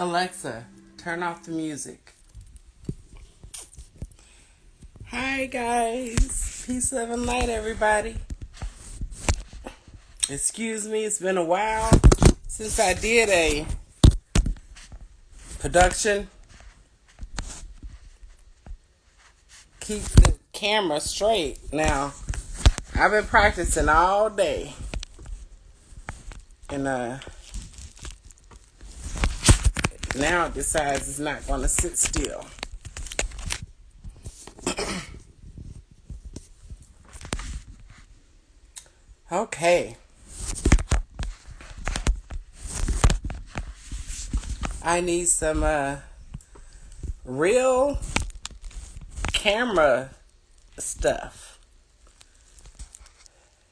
Alexa, turn off the music. Hi guys, peace, love, and light, everybody. Excuse me, it's been a while since I did a production. Keep the camera straight. Now, I've been practicing all day, and now it decides it's not going to sit still. Okay. I need some real camera stuff.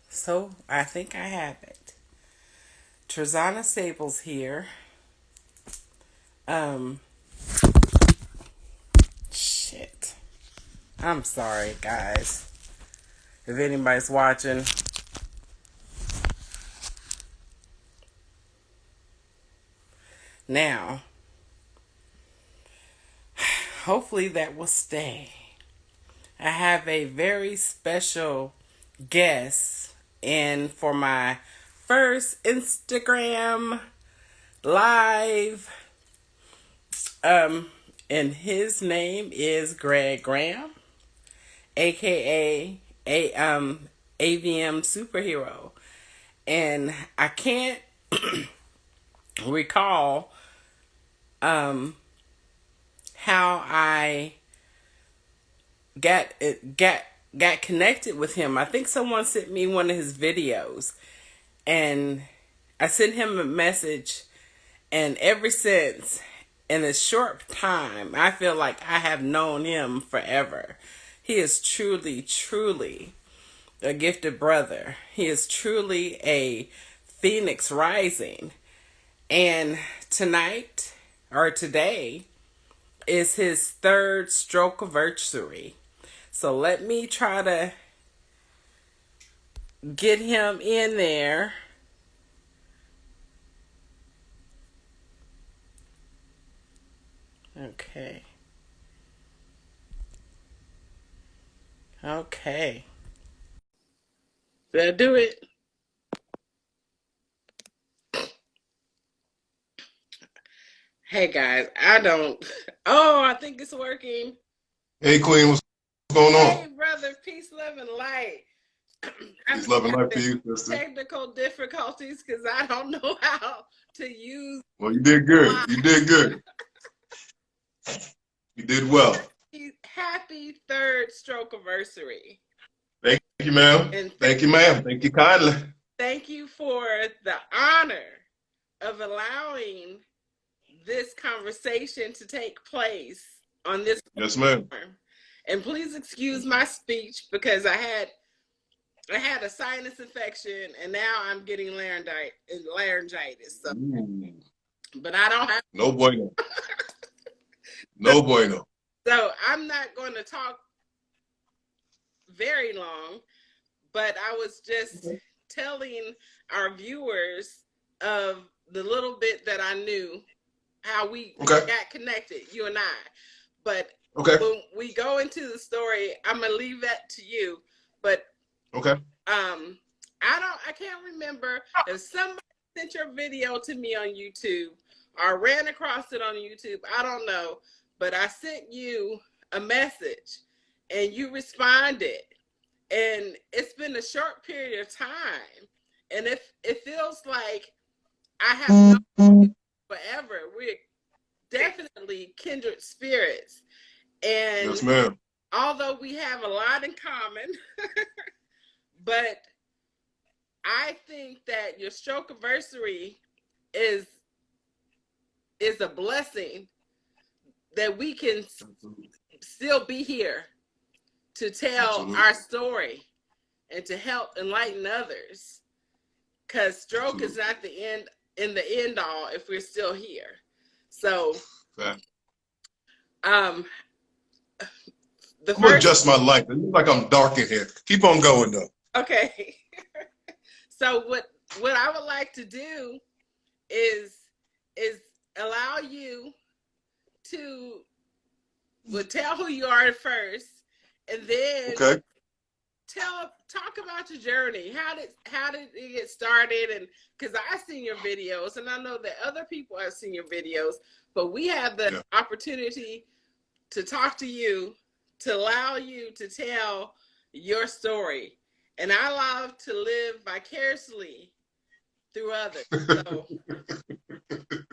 So I think I have it. Trazana Staples here. Shit. I'm sorry, guys. If anybody's watching. Now, hopefully that will stay. I have a very special guest in for my first Instagram live. And his name is Greg Graham, aka AVM Superhero. And I can't recall how I got connected with him. I think someone sent me one of his videos, and I sent him a message, and ever since, in a short time, I feel like I have known him forever. He is truly, truly a gifted brother. He is truly a phoenix rising. And tonight, or today, is his third stroke anniversary. So let me try to get him in there. Okay. Okay. Did I do it? Hey guys, I don't. Oh, I think it's working. Hey, Queen, what's going Hey, on? brother, peace, love, and light. I'm Peace, love, and life to having you, sister. technical difficulties because I don't know how to use Well, you did the good. You line. did good. You did well. Happy third stroke anniversary. Thank you, ma'am. And Thank you, ma'am. Thank you kindly. thank you for the honor of allowing this conversation to take place on this Yes, ma'am. platform. And please excuse my speech because I had a sinus infection and now I'm getting laryngitis. So, Ooh. but I don't have. No bueno. No bueno. So I'm not going to talk very long, but I was just telling our viewers of the little bit that I knew how we Okay. got connected, you and I. But Okay. when we go into the story, I'm gonna leave that to you. But Okay. I can't remember if somebody sent your video to me on YouTube or ran across it on YouTube. I don't know, but I sent you a message and you responded, and it's been a short period of time, and it feels like I have known you forever. We're definitely kindred spirits, and Yes, ma'am. although we have a lot in common, but I think that your stroke anniversary is a blessing that we can Absolutely. still be here to tell Absolutely. our story and to help enlighten others. Because stroke is not the end all if we're still here. So, Okay. the I'm gonna first. adjust my light. It looks like I'm dark in here. Keep on going though. Okay. So what I would like to do is allow you to tell who you are first, and then Okay. talk about your journey. How did it get started? And because I've seen your videos, and I know that other people have seen your videos, but we have the Yeah. opportunity to talk to you, to allow you to tell your story. And I love to live vicariously through others. So,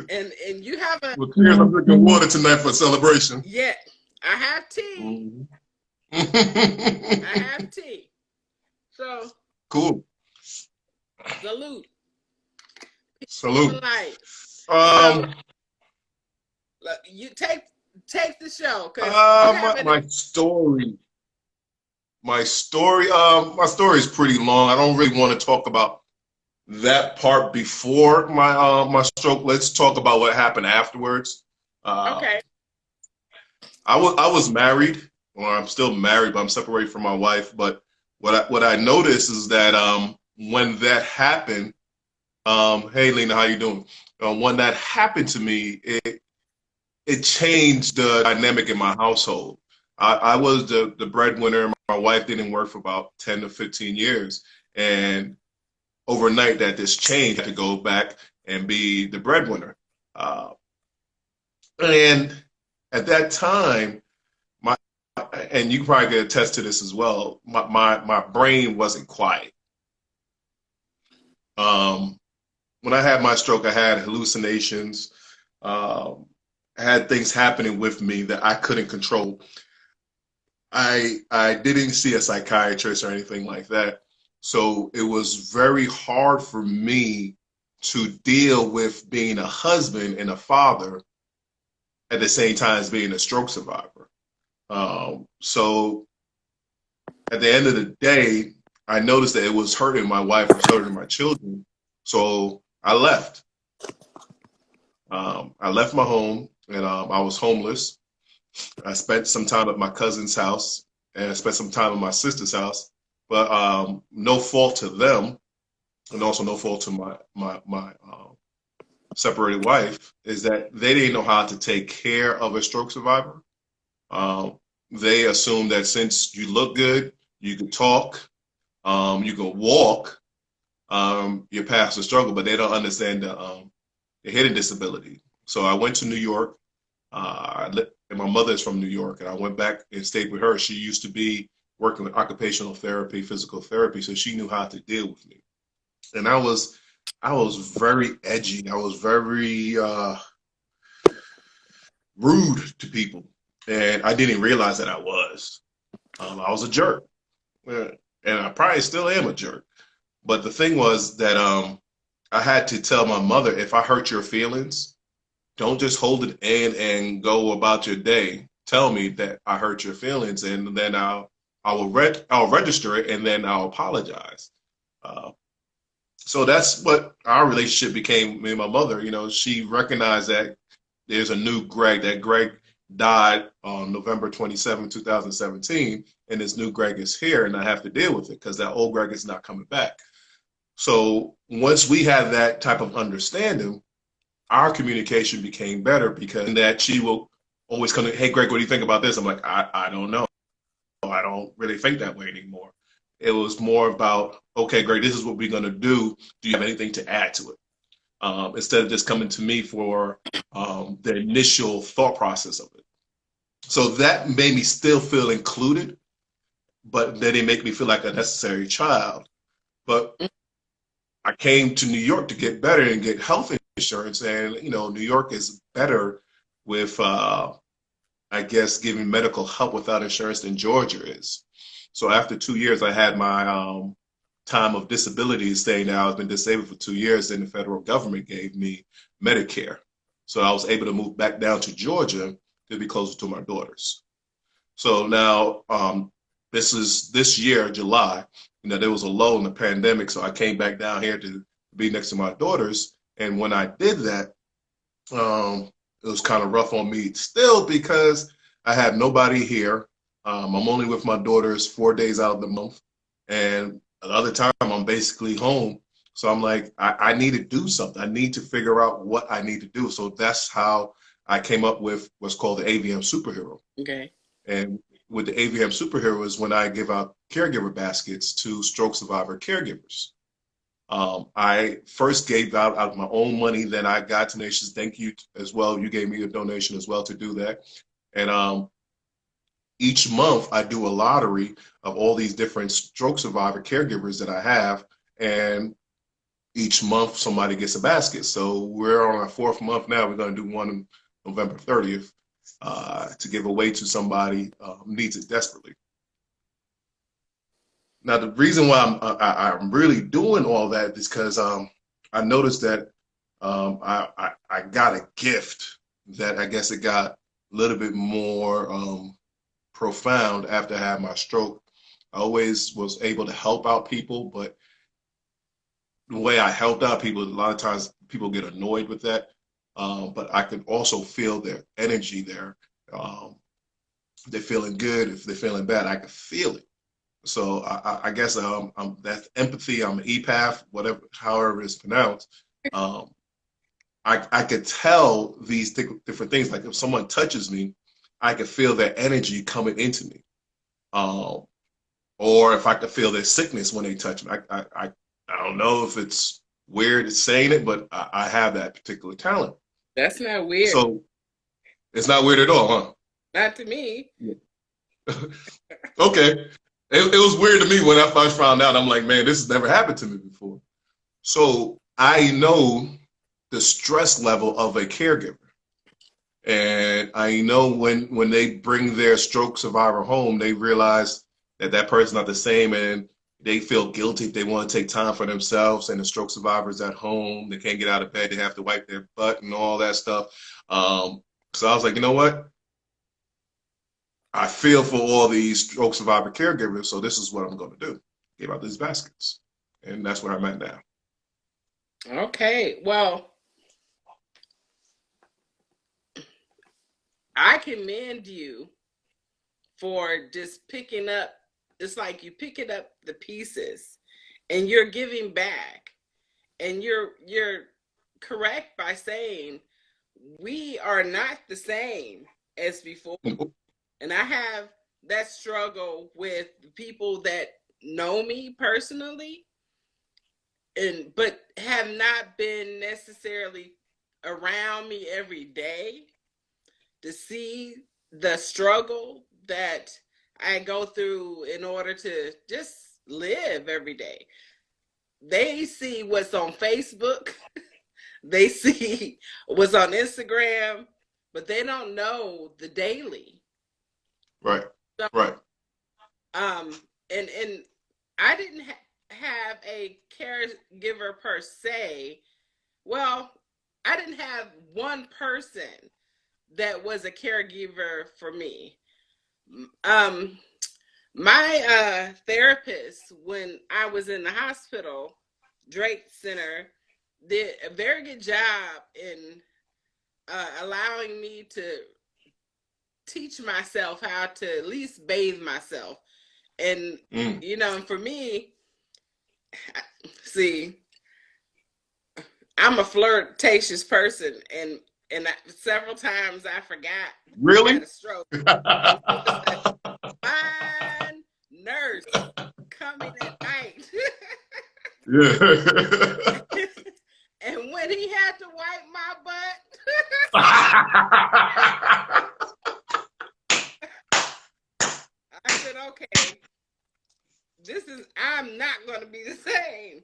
and you have a Well, cheers. I'm drinking water tonight for celebration. yeah. I have tea. Mhm. I have tea. So Cool. salute. Salute. Light. So Um, you take the show because you have it. my story. My story is pretty long. I don't really want to talk about that part before my stroke. Let's talk about what happened afterwards. Uh, Okay. I was married, or I'm still married, but I'm separated from my wife. But what I noticed is that when that happened, hey Lena, how you doing? When that happened to me, it changed the dynamic in my household. I was the breadwinner. My wife didn't work for about 10 to 15 years, and overnight that this changed. I had to go back and be the breadwinner. Uh, and at that time, my and you probably can attest to this as well. My brain wasn't quiet. Um, when I had my stroke, I had hallucinations. Um, I had things happening with me that I couldn't control. I didn't see a psychiatrist or anything like that. So it was very hard for me to deal with being a husband and a father at the same time as being a stroke survivor. So at the end of the day, I noticed that it was hurting my wife, it was hurting my children. So I left. I left my home and I was homeless. I spent some time at my cousin's house and I spent some time at my sister's house, but no fault to them, and also no fault to my separated wife is that they didn't know how to take care of a stroke survivor. Um, they assumed that since you look good, you can talk, you can walk, you're past the struggle, but they don't understand the hidden disability. So I went to New York. And my mother is from New York, and I went back and stayed with her. She used to be working with occupational therapy, physical therapy, so she knew how to deal with me. And I was very edgy. I was very rude to people, and I didn't realize that I was. I was a jerk, and I probably still am a jerk. But the thing was that I had to tell my mother, if I hurt your feelings, don't just hold it in and go about your day. Tell me that I hurt your feelings, and then I'll register it, and then I'll apologize. Uh, so that's what our relationship became. Me and my mother, she recognized that there's a new Greg. That Greg died on November 27, 2017, and this new Greg is here, and I have to deal with it because that old Greg is not coming back. So once we had that type of understanding, our communication became better because that she will always come to, hey, Greg, what do you think about this? I'm like, I don't know. I don't really think that way anymore. It was more about, okay, Greg, this is what we're going to do. Do you have anything to add to it? Instead of just coming to me for the initial thought process of it. So that made me still feel included, but then it made me feel like a necessary child. But I came to New York to get better and get health insurance, and New York is better with, I guess, giving medical help without insurance than Georgia is. So after 2 years, I had my time of disability, saying that I've been disabled for 2 years, and the federal government gave me Medicare. So I was able to move back down to Georgia to be closer to my daughters. So now this year, July, there was a lull in the pandemic, so I came back down here to be next to my daughters. And when I did that, it was kind of rough on me still because I had nobody here. I'm only with my daughters 4 days out of the month, and the other time I'm basically home So I'm like, I need to do something. I need to figure out what I need to do. So that's how I came up with what's called the AVM superhero. Okay. And with the AVM superhero is when I give out caregiver baskets to stroke survivor caregivers. I first gave out of my own money. Then I got donations. Thank you as well. You gave me a donation as well to do that. And each month I do a lottery of all these different stroke survivor caregivers that I have. And each month somebody gets a basket. So we're on our fourth month now. We're going to do one on November 30th to give away to somebody who needs it desperately. Now, the reason why I'm really doing all that is because I noticed that I got a gift that I guess it got a little bit more profound after I had my stroke. I always was able to help out people, but the way I helped out people, a lot of times people get annoyed with that. But I could also feel their energy there. Um, they're feeling good. If they're feeling bad, I could feel it. So I guess that's empathy. I'm an empath, whatever, however it's pronounced. Um, I could tell these different things. Like if someone touches me, I could feel their energy coming into me. Um, or if I could feel their sickness when they touch me. I don't know if it's weird saying it, but I have that particular talent. That's not weird. So it's not weird at all, huh? Not to me. Okay. It was weird to me when I first found out. I'm like, man, this has never happened to me before. So I know the stress level of a caregiver. And I know when they bring their stroke survivor home, they realize that that person's not the same, and they feel guilty if they want to take time for themselves. And the stroke survivors at home, they can't get out of bed, they have to wipe their butt and all that stuff. So I was like, you know what? I feel for all these stroke survivor caregivers, so this is what I'm going to do. Give out these baskets, and that's where I'm at now. Okay. Well, I commend you for just picking up. It's like you picking up the pieces and you're giving back. And you're correct by saying we are not the same as before. And I have that struggle with the people that know me personally and but have not been necessarily around me every day to see the struggle that I go through in order to just live every day. They see what's on Facebook, they see what's on Instagram, but they don't know the daily. Right, So, right. and I didn't have a caregiver per se. Well, I didn't have one person that was a caregiver for me. Um, my therapist, when I was in the hospital, Drake Center, did a very good job in allowing me to teach myself how to at least bathe myself. And, Mm. for me, see, I'm a flirtatious person, and several times I forgot I Really? had a stroke, and he was a fine nurse coming at night. Yeah. And when he had to wipe my butt, I said, okay, I'm not going to be the same.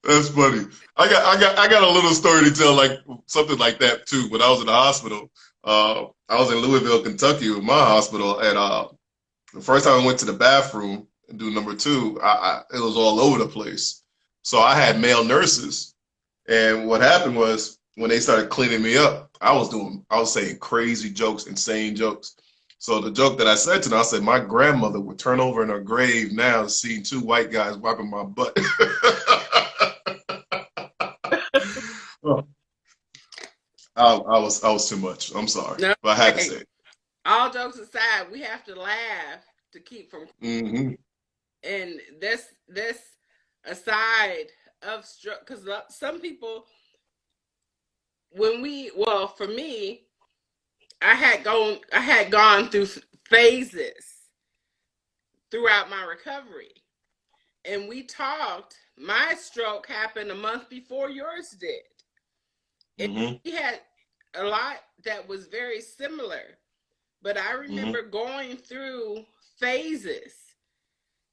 That's funny. I got a little story to tell, like something like that too. When I was in the hospital, I was in Louisville, Kentucky, with my hospital, and the first time I went to the bathroom and do number two, it was all over the place. So I had male nurses, and what happened was when they started cleaning me up, I was saying crazy jokes, insane jokes. So the joke that I said to them, I said, my grandmother would turn over in her grave now seeing two white guys wiping my butt. Oh, I was too much. I'm sorry, No, but I had to hey, say it. all jokes aside, we have to laugh to keep from. Mm-hmm. And this aside of stroke, because some people, when we, well, for me, I had gone through phases throughout my recovery, and we talked. My stroke happened a month before yours did. And Mm-hmm. we had a lot that was very similar, but I Mm-hmm. remember going through phases,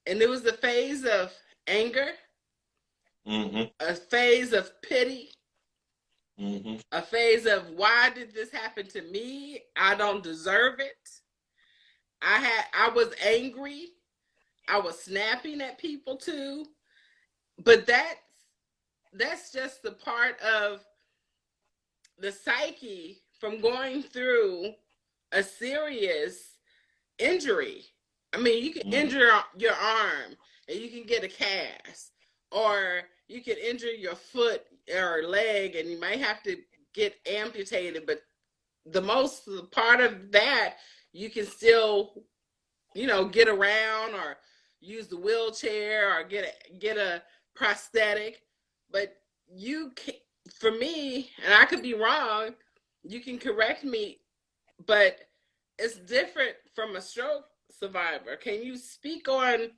and there was a phase of anger, Mm-hmm. a phase of pity, Mm-hmm. a phase of why did this happen to me? I don't deserve it. I was angry. I was snapping at people too. But that's just the part of the psyche from going through a serious injury. I mean, you can Mm-hmm. injure your arm and you can get a cast, or you can injure your foot or leg and you might have to get amputated. But the most part of that, you can still, get around or use the wheelchair or get a prosthetic. But you can, for me, and I could be wrong, you can correct me, but it's different from a stroke survivor. Can you speak on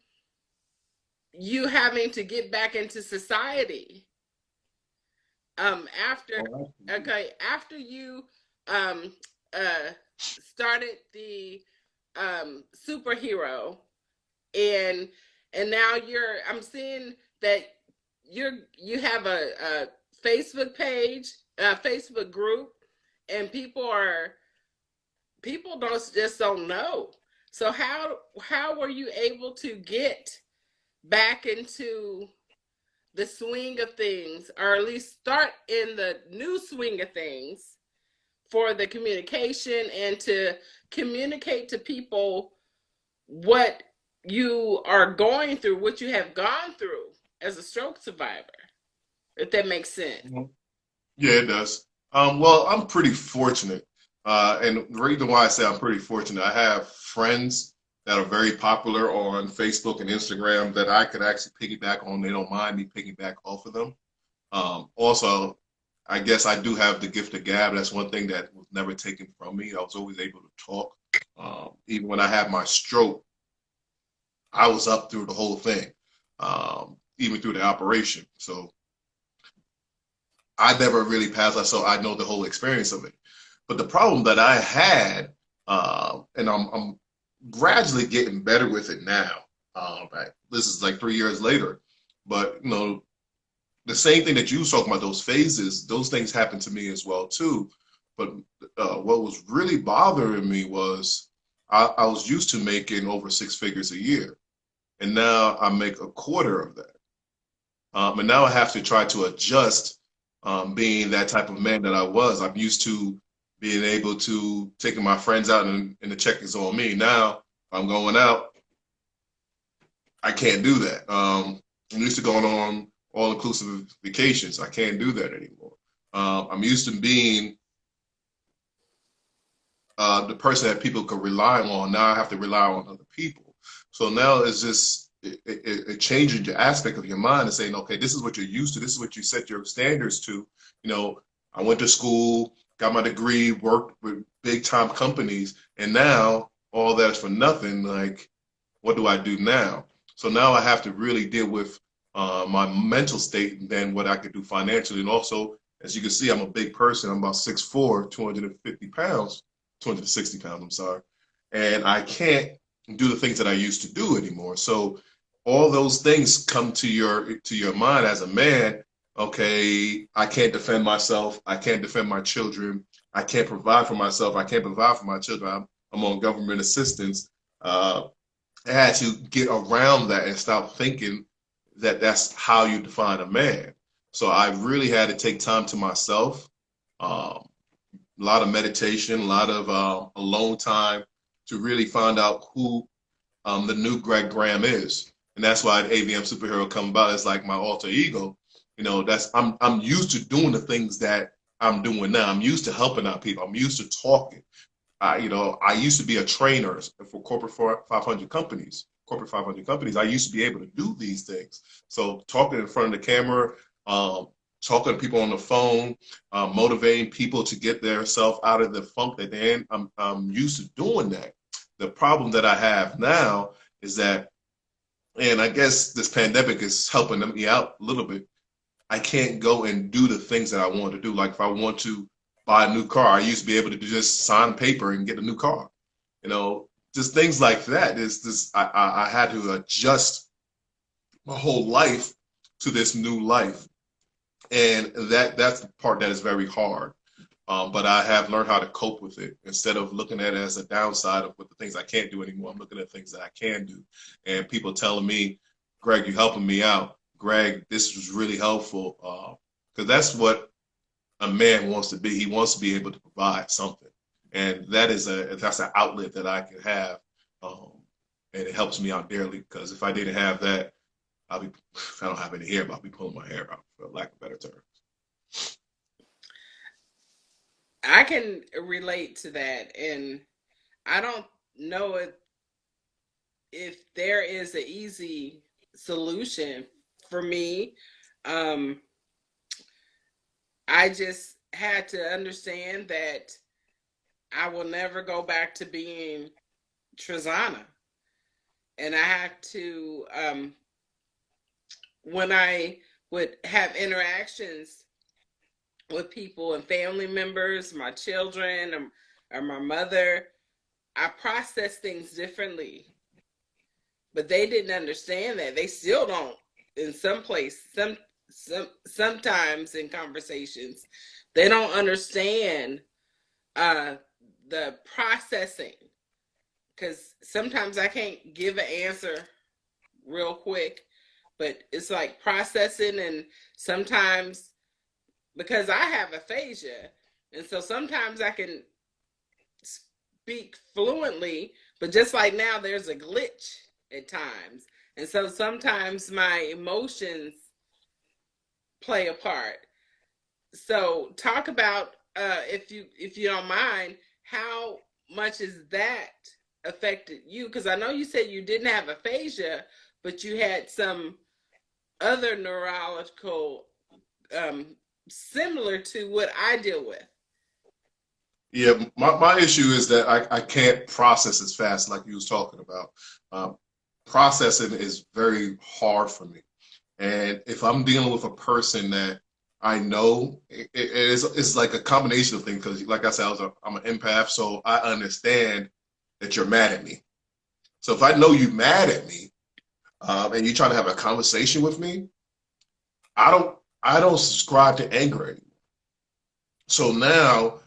you having to get back into society after, Oh, okay, after you um started the superhero, and now I'm seeing that you have a Facebook page, a Facebook group, and people don't know. So how were you able to get back into the swing of things, or at least start in the new swing of things, for the communication and to communicate to people what you are going through, what you have gone through as a stroke survivor, if that makes sense? mhm. Yeah, it does. Well, I'm pretty fortunate. And the reason why I say I'm pretty fortunate, I have friends that are very popular on Facebook and Instagram that I could actually piggyback on. They don't mind me piggyback off of them. Also, I guess I do have the gift of gab. That's one thing that was never taken from me. I was always able to talk. Even when I had my stroke, I was up through the whole thing, even through the operation. So I never really passed that, so I know the whole experience of it. But the problem that I had, and I'm gradually getting better with it now. This is like 3 years later, but the same thing that you was talking about, those phases, those things happened to me as well too. But what was really bothering me was I was used to making over six figures a year, and now I make a quarter of that. And now I have to try to adjust, being that type of man that I was. I'm used to being able to taking my friends out and the check is on me. Now I'm going out. I can't do that. I'm used to going on all inclusive vacations. I can't do that anymore. I'm used to being the person that people could rely on. Now I have to rely on other people. So now it's just changing your aspect of your mind and saying, okay, this is what you're used to. This is what you set your standards to. You know, I went to school, got my degree, worked with big time companies, and now all that's for nothing. Like, what do I do now? So now I have to really deal with my mental state and then what I could do financially. And also, as you can see, I'm a big person. I'm about 6'4", 250 pounds, 260 pounds, I'm sorry. And I can't do the things that I used to do anymore. So all those things come to your mind as a man. Okay, I can't defend myself. I can't defend my children. I can't provide for myself. I can't provide for my children. I'm on government assistance. I had to get around that and stop thinking that that's how you define a man. So I really had to take time to myself, a lot of meditation, a lot of alone time to really find out who the new Greg Graham is. And that's why the AVM superhero come about. It's like my alter ego. That's I'm used to doing the things that I'm doing now. I'm used to helping out people. I'm used to talking. I used to be a trainer for corporate 500 companies. Corporate 500 companies. I used to be able to do these things. So talking in front of the camera, um, talking to people on the phone, motivating people to get themselves out of the funk that they're in. I'm used to doing that. The problem that I have now is that, and I guess this pandemic is helping me out a little bit. I can't go and do the things that I want to do. Like if I want to buy a new car, I used to be able to just sign paper and get a new car. You know, just things like that. Is this I had to adjust my whole life to this new life, and that's the part that is very hard. But I have learned how to cope with it instead of looking at it as a downside of what the things I can't do anymore. I'm looking at things that I can do, and people telling me, "Greg, you're helping me out. Greg, this was really helpful." Because that's what a man wants to be. He wants to be able to provide something, and that's an outlet that I can have, um, and it helps me out dearly. Because if I didn't have that, I'll be if I don't have any hair, but I'll be pulling my hair out, for lack of better term. I can relate to that, and I don't know if there is an easy solution for me. Um, I just had to understand that I will never go back to being Trazana, and I have to when I would have interactions with people and family members, my children, or my mother, I process things differently. But they didn't understand that. They still don't in some place, sometimes in conversations. They don't understand uh the processing, because sometimes I can't give an answer real quick, but it's like processing. And sometimes, because I have aphasia, and so sometimes I can speak fluently, but just like now, there's a glitch at times. And so sometimes my emotions play a part. So talk about, if you don't mind, how much is that affected you? Because I know you said you didn't have aphasia, but you had some other neurological, um, similar to what I deal with. Yeah, my issue is that I can't process as fast like you was talking about. Um, Processing is very hard for me. And if I'm dealing with a person that I know, it's like a combination of things. Because, like I said, I'm an empath, so I understand that you're mad at me. So if I know you're mad at me, and you're trying to have a conversation with me, I don't subscribe to anger anymore. So now,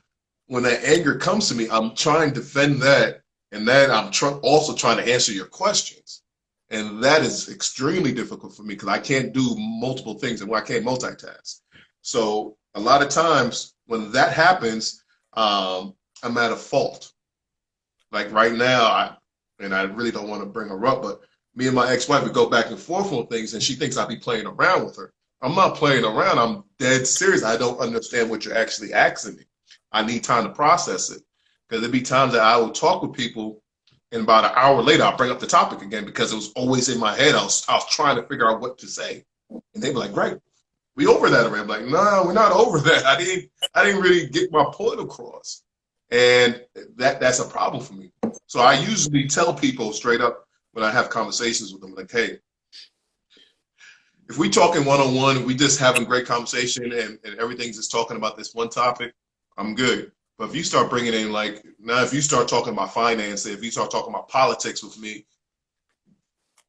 when that anger comes to me, I'm trying to defend that, and then I'm also trying to answer your questions, and that is extremely difficult for me because I can't do multiple things and I can't multitask. So a lot of times when that happens, I'm at a fault. Like right now, and I really don't want to bring her up, but me and my ex-wife would go back and forth on things, and she thinks I'd be playing around with her. I'm not playing around. I'm dead serious. I don't understand what you're actually asking me. I need time to process it because there'd be times that I would talk with people, and about an hour later, I'll bring up the topic again because it was always in my head. I was trying to figure out what to say, and they'd be like, "Great, we over that already." I'm like, "No, we're not over that. I didn't really get my point across," and that's a problem for me. So I usually tell people straight up when I have conversations with them, like, "Hey, if we talking one on one, we just having great conversation and everything's just talking about this one topic, I'm good. But if you start bringing in like now, if you start talking about finance, if you start talking about politics with me,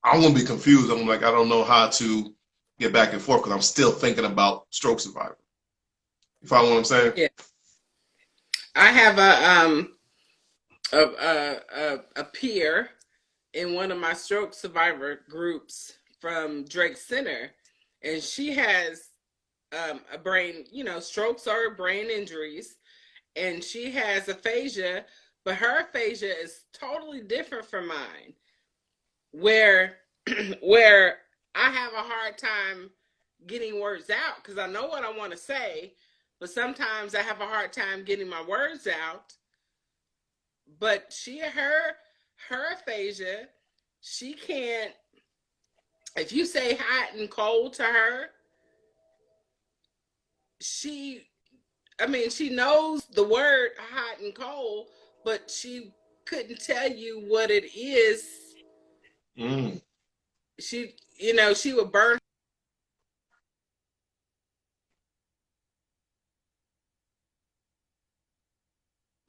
I'm gonna be confused. I'm like, I don't know how to get back and forth because I'm still thinking about stroke survivor. You follow what I'm saying? Yeah, I have a peer in one of my stroke survivor groups from Drake Center, and she has a brain, strokes are brain injuries, and she has aphasia, but her aphasia is totally different from mine, where where I have a hard time getting words out because I know what I want to say, but sometimes I have a hard time getting my words out but her aphasia, she can't. If you say hot and cold to her, she, I mean, she knows the word hot and cold, but she couldn't tell you what it is. Mm, She, she would burn.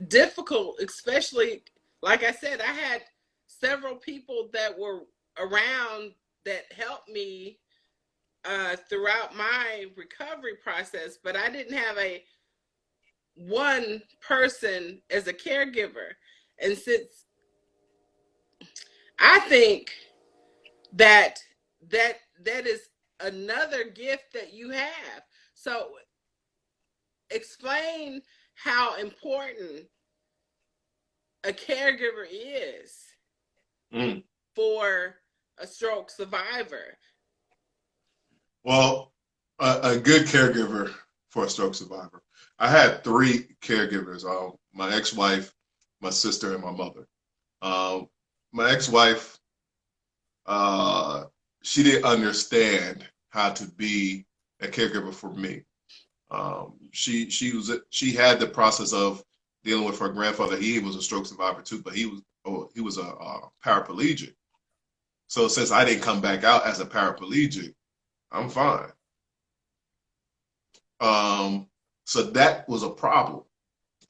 Difficult, especially, like I said, I had several people that were around that helped me throughout my recovery process, but I didn't have a one person as a caregiver. And since I think that that is another gift that you have. So explain how important a caregiver is mm. for a stroke survivor. Well, a good caregiver for a stroke survivor. I had three caregivers: my ex-wife, my sister, and my mother. Um, my ex-wife, uh, she didn't understand how to be a caregiver for me. She had the process of dealing with her grandfather. He was a stroke survivor too, but he was a paraplegic. So since I didn't come back out as a paraplegic, I'm fine. Um, so that was a problem,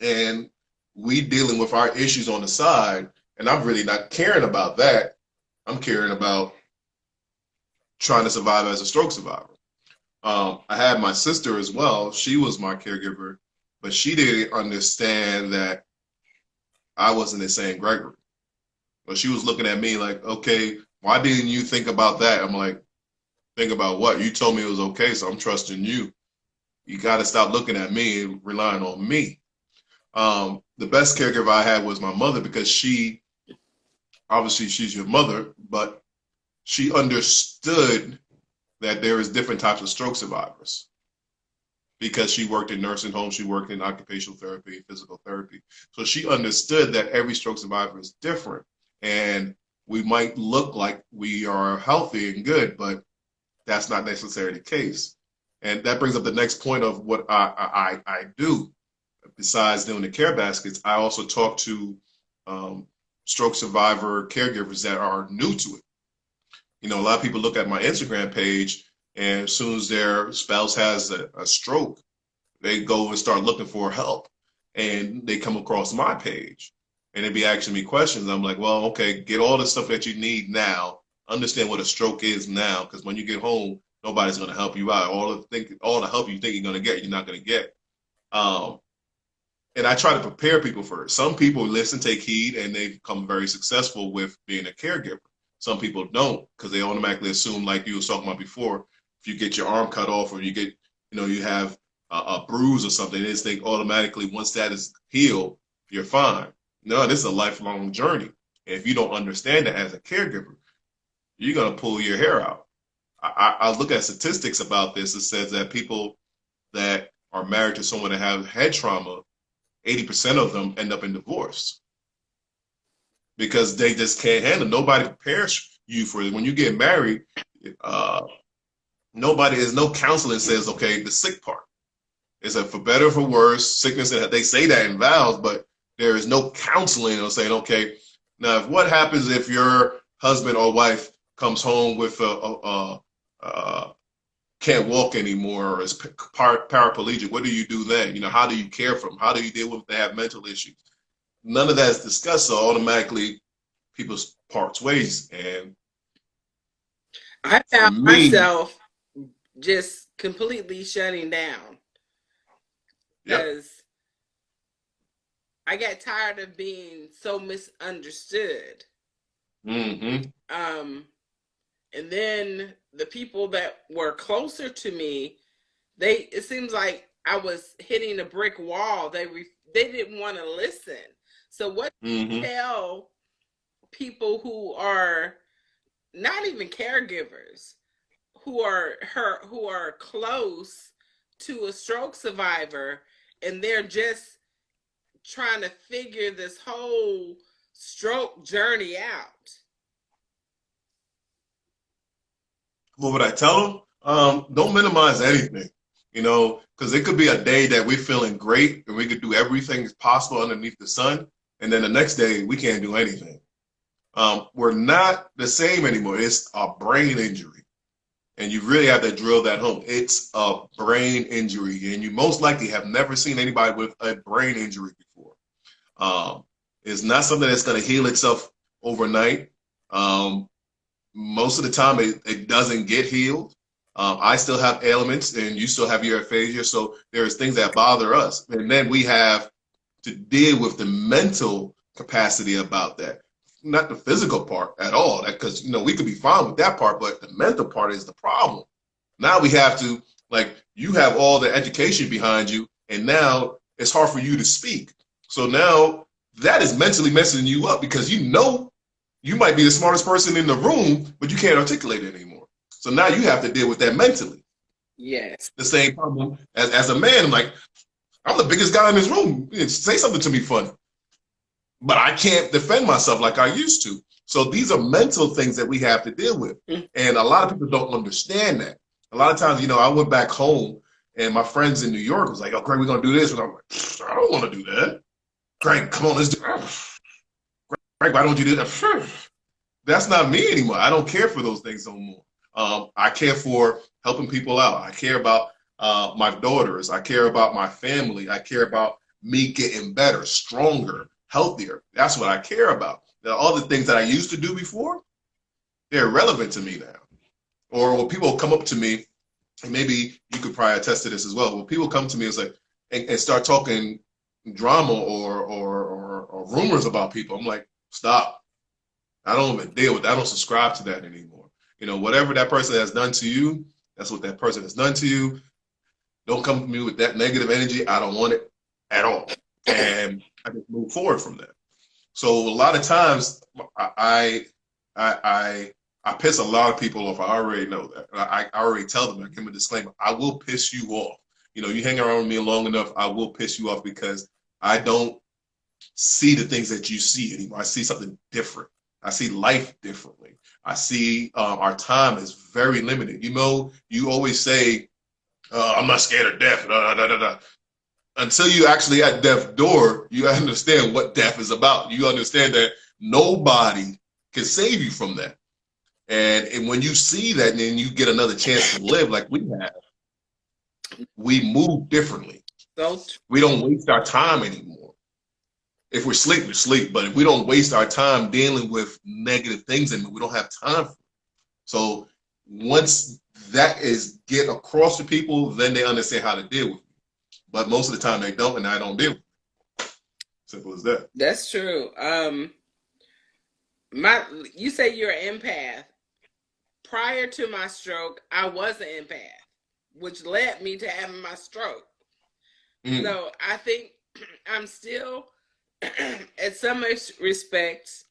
and we dealing with our issues on the side, and I'm really not caring about that. I'm caring about trying to survive as a stroke survivor. I had my sister as well. She was my caregiver, but she didn't understand that I wasn't in St. Gregory. But she was looking at me like, okay, why didn't you think about that? I'm like, think about what? You told me it was okay, so I'm trusting you. You got to stop looking at me and relying on me. The best caregiver I had was my mother because obviously, she's your mother, but she understood that there is different types of stroke survivors because she worked in nursing homes, she worked in occupational therapy, physical therapy. So she understood that every stroke survivor is different. And we might look like we are healthy and good, but that's not necessarily the case. And that brings up the next point of what I do. Besides doing the care baskets, I also talk to um, stroke survivor caregivers that are new to it. You know, a lot of people look at my Instagram page, and as soon as their spouse has a stroke, they go and start looking for help, and they come across my page, and they be asking me questions. I'm like, well, okay, get all the stuff that you need now. Understand what a stroke is now, because when you get home, nobody's going to help you out. All the help you think you're going to get, you're not going to get. Um, and I try to prepare people for it. Some people listen, take heed, and they become very successful with being a caregiver. Some people don't because they automatically assume, like you was talking about before, if you get your arm cut off or you get, you have a bruise or something, they just think automatically once that is healed, you're fine. No, this is a lifelong journey. And if you don't understand that as a caregiver, you're gonna pull your hair out. I look at statistics about this. It says that people that are married to someone that have head trauma 80% of them end up in divorce because they just can't handle it. Nobody prepares you for it. When you get married, uh, there's no counseling says, okay, the sick part. It's a for better or for worse, sickness, and they say that in vows, but there is no counseling on saying, okay, now if what happens if your husband or wife comes home with can't walk anymore or is paraplegic, what do you do then? How do you care for them? How do you deal with if they have mental issues? None of that is discussed, so automatically people parts ways. And I for found me, myself just completely shutting down yep. because I got tired of being so misunderstood. Mm-hmm. Um, and then the people that were closer to me, it seems like I was hitting a brick wall. They didn't want to listen. So what Mm-hmm. tell people who are not even caregivers, who are close to a stroke survivor, and they're just trying to figure this whole stroke journey out. What would I tell them? Don't minimize anything, because it could be a day that we're feeling great and we could do everything possible underneath the sun, and then the next day we can't do anything. We're not the same anymore. It's a brain injury, and you really have to drill that home. It's a brain injury, and you most likely have never seen anybody with a brain injury before. Um, it's not something that's going to heal itself overnight. Um, Most of the time it doesn't get healed. I still have ailments and you still have your aphasia. So there's things that bother us. And then we have to deal with the mental capacity about that. Not the physical part at all. Because, we could be fine with that part, but the mental part is the problem. Now we have to, like, you have all the education behind you, and now it's hard for you to speak. So now that is mentally messing you up because you might be the smartest person in the room, but you can't articulate it anymore. So now you have to deal with that mentally. Yes. The same problem as a man. I'm like, I'm the biggest guy in this room. Say something to me funny. But I can't defend myself like I used to. So these are mental things that we have to deal with. And a lot of people don't understand that. A lot of times, I went back home and my friends in New York was like, oh, Craig, we're going to do this. And I'm like, I don't want to do that. Craig, come on, let's do it. Craig, why don't you do that? That's not me anymore. I don't care for those things no more. I care for helping people out. I care about my daughters. I care about my family. I care about me getting better, stronger, healthier. That's what I care about. Now, all the things that I used to do before, they're irrelevant to me now. Or when people come up to me, and maybe you could probably attest to this as well. When people come to me and start talking drama or rumors about people, I'm like, stop. I don't even deal with that. I don't subscribe to that anymore. Whatever that person has done to you, that's what that person has done to you. Don't come to me with that negative energy. I don't want it at all. And I just move forward from that. So a lot of times I piss a lot of people off. I already know that. I already tell them, I give them a disclaimer. I will piss you off. You hang around with me long enough, I will piss you off because I don't see the things that you see anymore. I see something different. I see life differently. I see our time is very limited. You always say, I'm not scared of death. Da, da, da, da. Until you actually at death's door, you understand what death is about. You understand that nobody can save you from that. And when you see that and then you get another chance to live like we have, we move differently. So We don't waste our time anymore. If we sleep, we sleep. But if we don't waste our time dealing with negative things and we don't have time for it. So once that is get across to people, then they understand how to deal with it. But most of the time they don't, and I don't deal with it. Simple as that. that's true. You say you're an empath. Prior to my stroke, I was an empath, which led me to having my stroke. So I think I'm still, in some respects,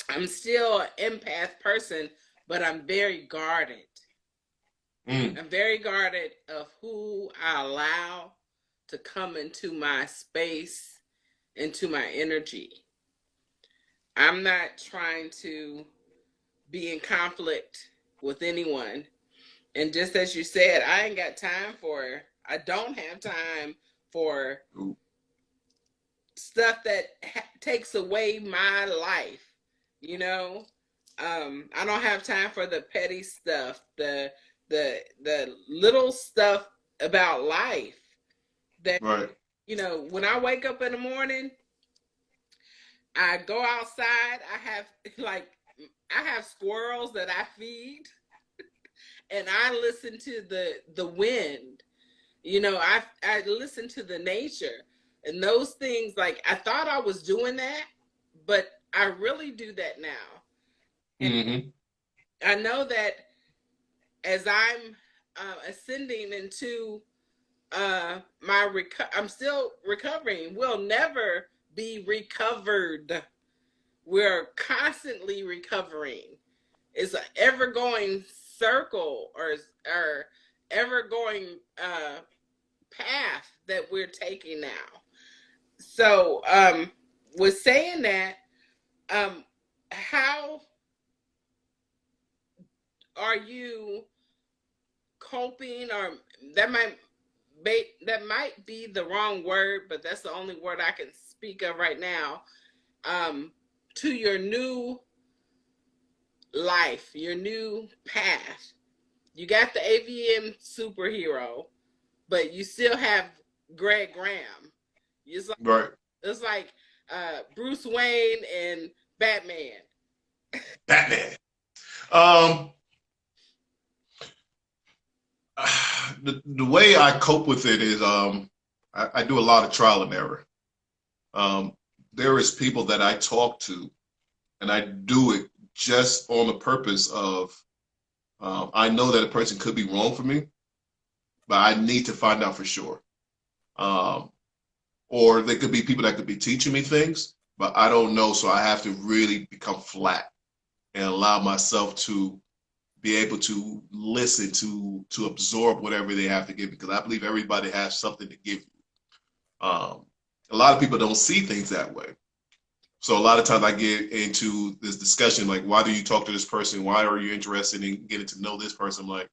I'm still an empath person, but I'm very guarded. I'm very guarded of who I allow to come into my space, into my energy. I'm not trying to be in conflict with anyone. And just as you said, I ain't got time I don't have time for stuff that takes away my life. I don't have time for the petty stuff, the little stuff about life that, right. When I wake up in the morning, I go outside. I have squirrels that I feed, and I listen to the wind. I listen to the nature and those things. Like, I thought I was doing that, but I really do that now. And I know that as I'm ascending into I'm still recovering. We'll never be recovered. We're constantly recovering. It's an ever going circle or ever going path that we're taking now. So, with saying that, how are you coping? Or that might that might be the wrong word, but that's the only word I can speak of right now. Um, to your new life, your new path. You got the AVM superhero, but you still have Greg Graham. It's like Right. it's like Bruce Wayne and Batman. Batman. Um, the way I cope with it is I do a lot of trial and error. Um, there is people that I talk to, and I do it just on the purpose of I know that a person could be wrong for me, but I need to find out for sure. Um, or they could be people that could be teaching me things, but I don't know, so I have to really become flat and allow myself to be able to listen to absorb whatever they have to give because I believe everybody has something to give you. A lot of people don't see things that way. So a lot of times I get into this discussion like, why do you talk to this person? Why are you interested in getting to know this person? I'm like,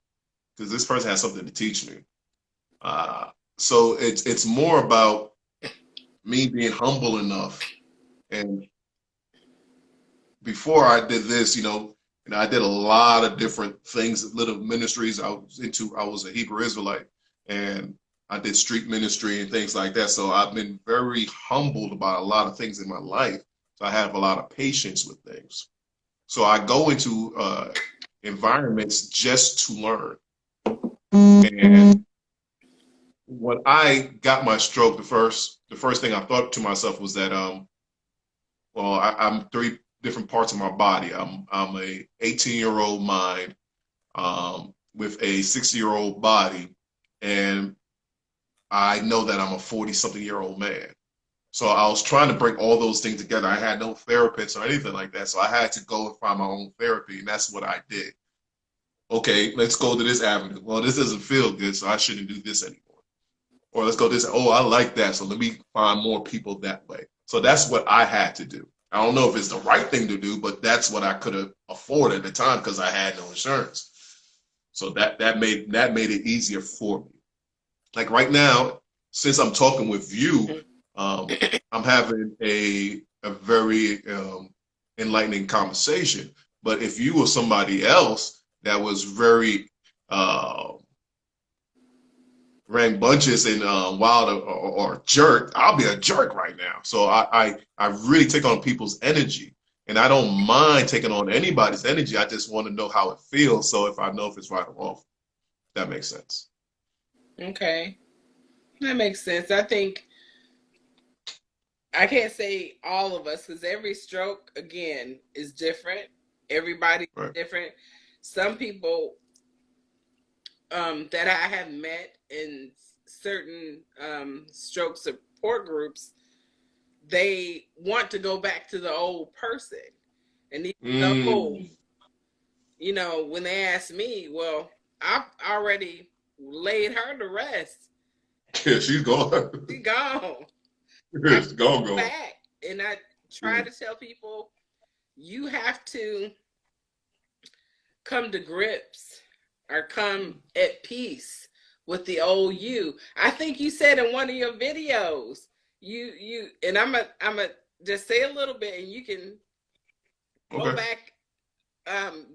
because this person has something to teach me. Uh, so it's more about me being humble enough. And before I did this, I did a lot of different things, little ministries. I was a Hebrew Israelite, and I did street ministry and things like that. So I've been very humbled about a lot of things in my life. So I have a lot of patience with things. So I go into environments just to learn. And when I got my stroke, the first thing I thought to myself was that well, I'm three different parts of my body. I'm a 18-year-old mind with a 60-year-old body, and I know that I'm a 40-something-year-old man. So I was trying to bring all those things together. I had no therapist or anything like that, so I had to go and find my own therapy, and that's what I did. Okay, let's go to this avenue. Well, this doesn't feel good, so I shouldn't do this anymore. Or let's go this. Oh, I like that, so let me find more people that way. So that's what I had to do. I don't know if it's the right thing to do, but that's what I could have afforded at the time because I had no insurance. So that made it easier for me. Like right now, since I'm talking with you, I'm having a very enlightening conversation. But if you were somebody else that was very rang bunches and wild or jerk, I'll be a jerk right now. So I really take on people's energy, and I don't mind taking on anybody's energy. I just want to know how it feels. So if I know if it's right or wrong, that makes sense. Okay, that makes sense. I think I can't say all of us because every stroke again is different. Everybody's Right. different. Some people that I have met in certain stroke support groups, they want to go back to the old person. And even though, Mm. when they ask me, well, I've already laid her to rest. Yeah, she's gone. She gone. I It's gone, go gone. back. And I try Mm. to tell people you have to come to grips or come at peace with the old you. I think you said in one of your videos, you and I'm a just say a little bit and you can go Okay. back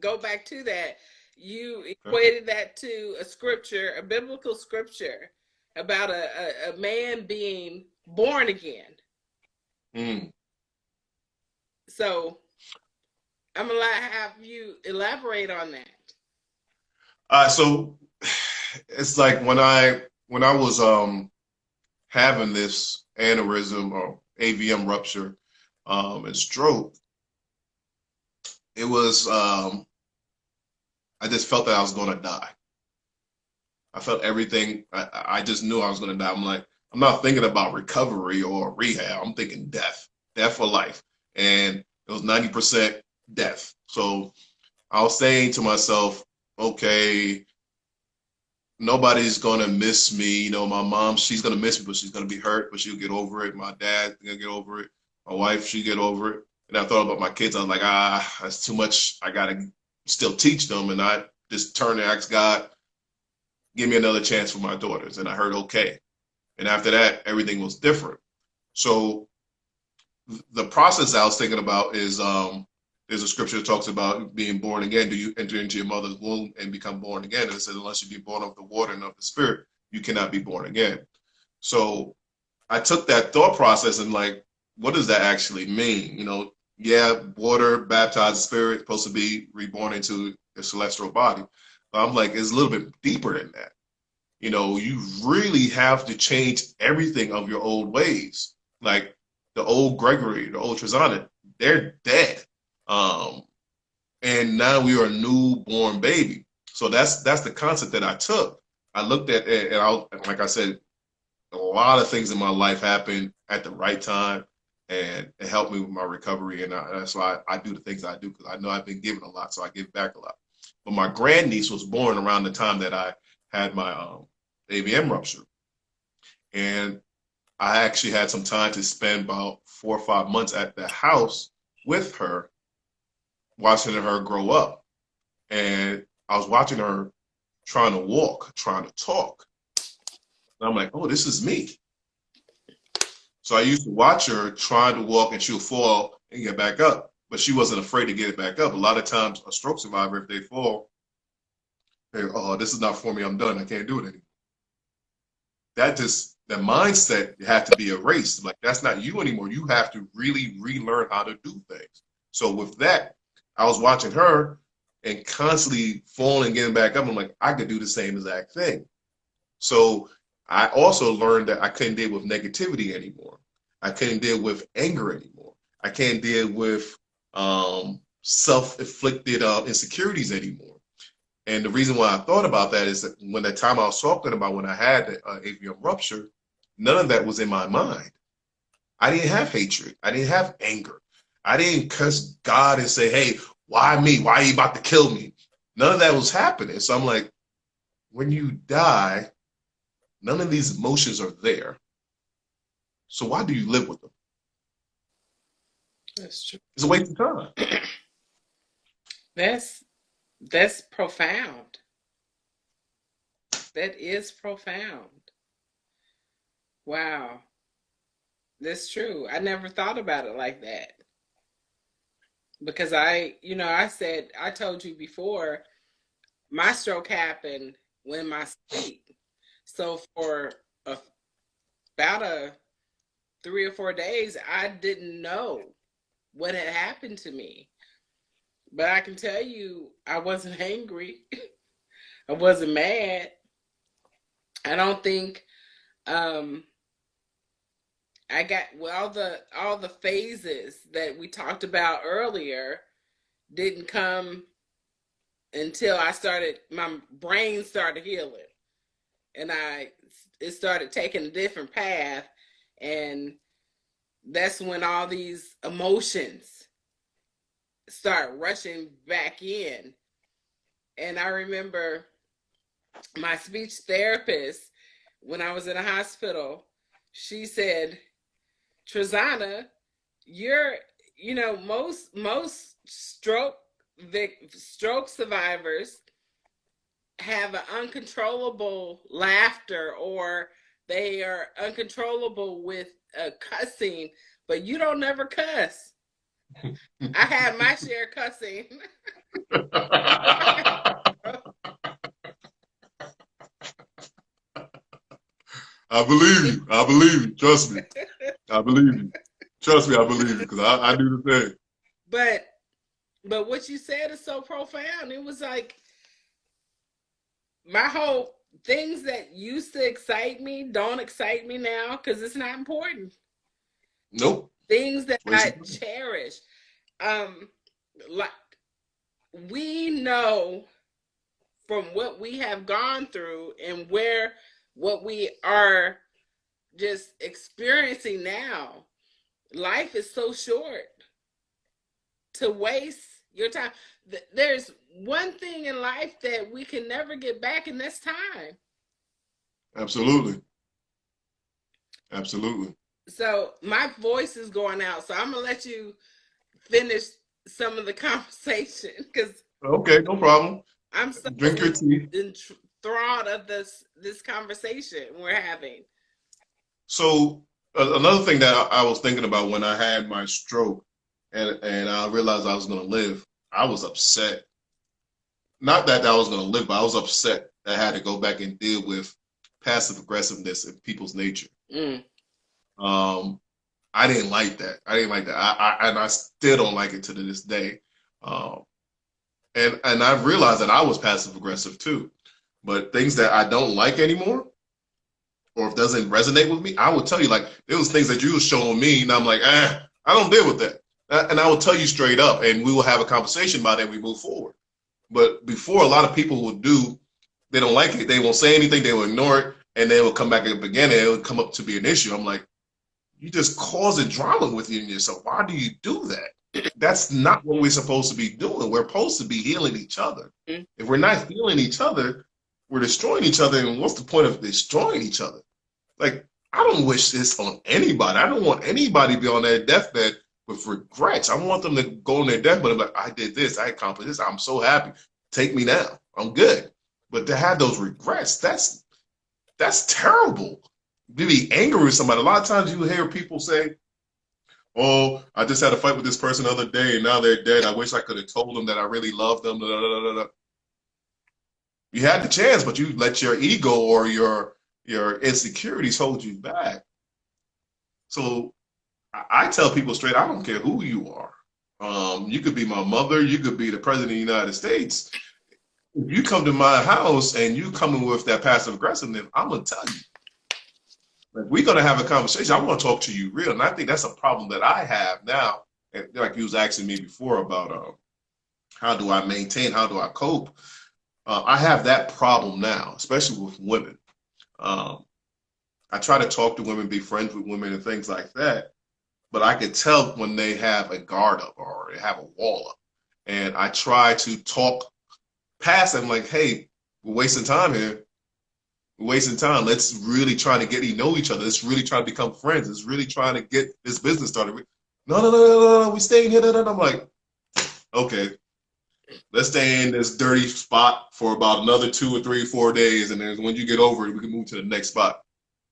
go back to that. You Okay. equated that to a scripture, a biblical scripture about a man being born again. Mm. So I'm gonna have you elaborate on that. So it's like when I was having this aneurysm or AVM rupture and stroke, it was I just felt that I was gonna die. I felt everything. I just knew I was gonna die. I'm like, I'm not thinking about recovery or rehab. I'm thinking death for life, and it was 90% death. So I was saying to myself, okay, nobody's gonna miss me. You know, my mom, she's gonna miss me, but she's gonna be hurt, but she'll get over it. My dad's gonna get over it. My wife, she get over it. And I thought about my kids. I was like, that's too much. I gotta still teach them, and I just turned and asked God, give me another chance for my daughters. And I heard okay. And after that, everything was different. So the process I was thinking about is there's a scripture that talks about being born again. Do you enter into your mother's womb and become born again? And it says, unless you be born of the water and of the spirit, you cannot be born again. So I took that thought process and like, what does that actually mean? You know, yeah, water, baptized spirit, supposed to be reborn into a celestial body. But I'm like, it's a little bit deeper than that. You know, you really have to change everything of your old ways. Like the old Gregory, the old Trazana, they're dead. Um, and now we are a newborn baby. So that's the concept that I took. I looked at it, and like I said, a lot of things in my life happened at the right time, and it helped me with my recovery. And that's why I do the things I do, because I know I've been given a lot, so I give back a lot. But my grandniece was born around the time that I had my AVM rupture, and I actually had some time to spend about 4 or 5 months at the house with her, watching her grow up. And I was watching her trying to walk, trying to talk. And I'm like, oh, this is me. So I used to watch her trying to walk, and she'll fall and get back up. But she wasn't afraid to get it back up. A lot of times, a stroke survivor, if they fall, they go, oh, this is not for me. I'm done. I can't do it anymore. The mindset had to be erased. Like, that's not you anymore. You have to really relearn how to do things. So with that, I was watching her and constantly falling and getting back up. I'm like, I could do the same exact thing. So I also learned that I couldn't deal with negativity anymore. I couldn't deal with anger anymore. I can't deal with self-inflicted insecurities anymore. And the reason why I thought about that is that when the time I was talking about when I had the AVM rupture, none of that was in my mind. I didn't have hatred. I didn't have anger. I didn't cuss God and say, hey, why me? Why are you about to kill me? None of that was happening. So I'm like, when you die, none of these emotions are there. So why do you live with them? That's true. It's a waste of time. That's profound. That is profound. Wow. That's true. I never thought about it like that. Because I told you before, my stroke happened when my sleep. So for a, about 3 or 4 days, I didn't know what had happened to me. But I can tell you, I wasn't angry. I wasn't mad. I don't think um, I got well all the phases that we talked about earlier didn't come until my brain started healing, and it started taking a different path, and that's when all these emotions start rushing back in. And I remember my speech therapist, when I was in a hospital, she said, Trazana, you're, most stroke survivors have an uncontrollable laughter, or they are uncontrollable with cussing, but you don't never cuss. I had my share cussing. I believe you. I believe you. Trust me. I believe you. Trust me, I believe you, because I do the same. but but what you said is so profound. It was like my whole things that used to excite me don't excite me now because it's not important. Nope. Things that I cherish. Like, we know from what we have gone through and what we are just experiencing now, life is so short to waste your time. There's one thing in life that we can never get back, and that's time. Absolutely. Absolutely. So my voice is going out, so I'm gonna let you finish some of the conversation because Okay, no problem. I'm so Drink your tea. enthralled of this conversation we're having. So another thing that I was thinking about when I had my stroke and I realized I was going to live, I was upset. Not that I was going to live, but I was upset that I had to go back and deal with passive aggressiveness in people's nature. Mm. Um, I didn't like that. I didn't like that. And I still don't like it to this day. Um, and I realized that I was passive aggressive too. But things that I don't like anymore, or if it doesn't resonate with me, I will tell you. Like there was things that you were showing me, and I'm like, I don't deal with that. And I will tell you straight up, and we will have a conversation about it. And we move forward. But before, a lot of people will do, they don't like it. They won't say anything. They will ignore it, and they will come back up again, and it will come up to be an issue. I'm like, you just causing drama within yourself. Why do you do that? That's not what we're supposed to be doing. We're supposed to be healing each other. Mm. If we're not healing each other, we're destroying each other. And what's the point of destroying each other? Like, I don't wish this on anybody. I don't want anybody to be on their deathbed with regrets. I want them to go on their deathbed and be like, I did this, I accomplished this, I'm so happy. Take me now. I'm good. But to have those regrets, that's terrible. To be angry with somebody. A lot of times you hear people say, oh, I just had a fight with this person the other day and now they're dead. I wish I could have told them that I really loved them. Da, da, da, da. You had the chance, but you let your ego or your insecurities hold you back. So I tell people straight, I don't care who you are. You could be my mother, you could be the president of the United States. If you come to my house and you coming with that passive aggressiveness, I'm gonna tell you. Like, we're gonna have a conversation. I want to talk to you real, and I think that's a problem that I have now. And like you was asking me before about how do I maintain, how do I cope? I have that problem now, especially with women. Um, I try to talk to women, be friends with women, and things like that. But I can tell when they have a guard up or they have a wall up. And I try to talk past them like, hey, we're wasting time here. We're wasting time. Let's really try to get to know each other. Let's really try to become friends. Let's really try to get this business started. No, no, no, no, no, no. We're staying here. I'm like, okay, let's stay in this dirty spot for about another 2 or 3 or 4 days. And then when you get over it, we can move to the next spot.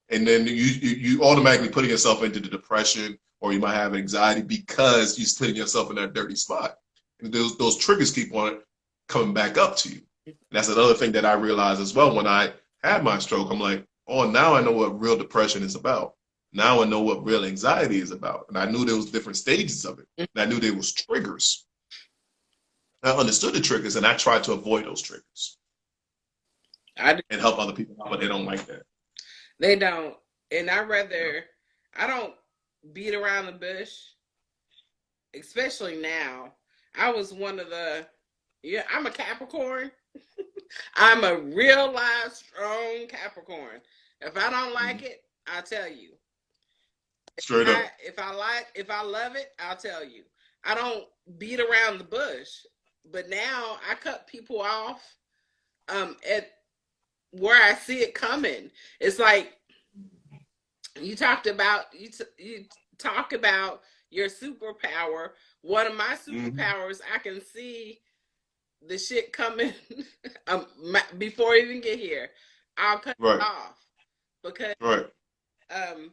And then you automatically putting yourself into the depression, or you might have anxiety because you're putting yourself in that dirty spot. And those triggers keep on coming back up to you. And that's another thing that I realized as well when I had my stroke. I'm like, oh, now I know what real depression is about. Now I know what real anxiety is about. And I knew there was different stages of it. And I knew there was triggers. I understood the triggers and I tried to avoid those triggers I and help other people out, but they don't like that. They don't, and I don't beat around the bush, especially now. I was one of the yeah. I'm a Capricorn. I'm a real live strong Capricorn. If I don't like Mhm. it, I'll tell you. Straight up. If I love it, I'll tell you. I don't beat around the bush. But now I cut people off at where I see it coming. It's like you talk about your superpower. One of my Hmm. superpowers, I can see the shit coming before I even get here. I'll cut it Right. off because Right. um,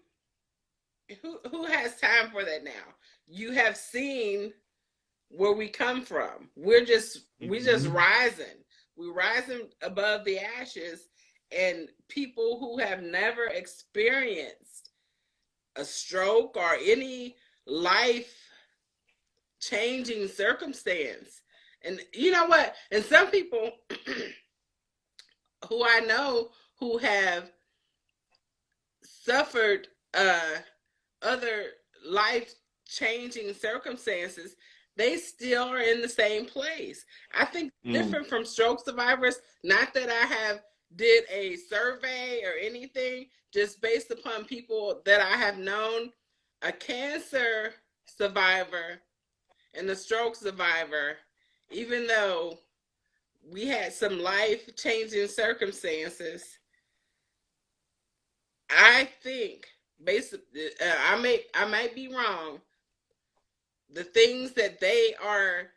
who has time for that now? You have seen where we come from. We just Hmm. rising. We're rising above the ashes, and people who have never experienced a stroke or any life changing circumstance. And you know what? And some people who I know who have suffered other life changing circumstances, they still are in the same place. I think Mm. different from stroke survivors, not that I have did a survey or anything, just based upon people that I have known, a cancer survivor and a stroke survivor, even though we had some life changing circumstances, I think, basically, I might be wrong. The things that they are,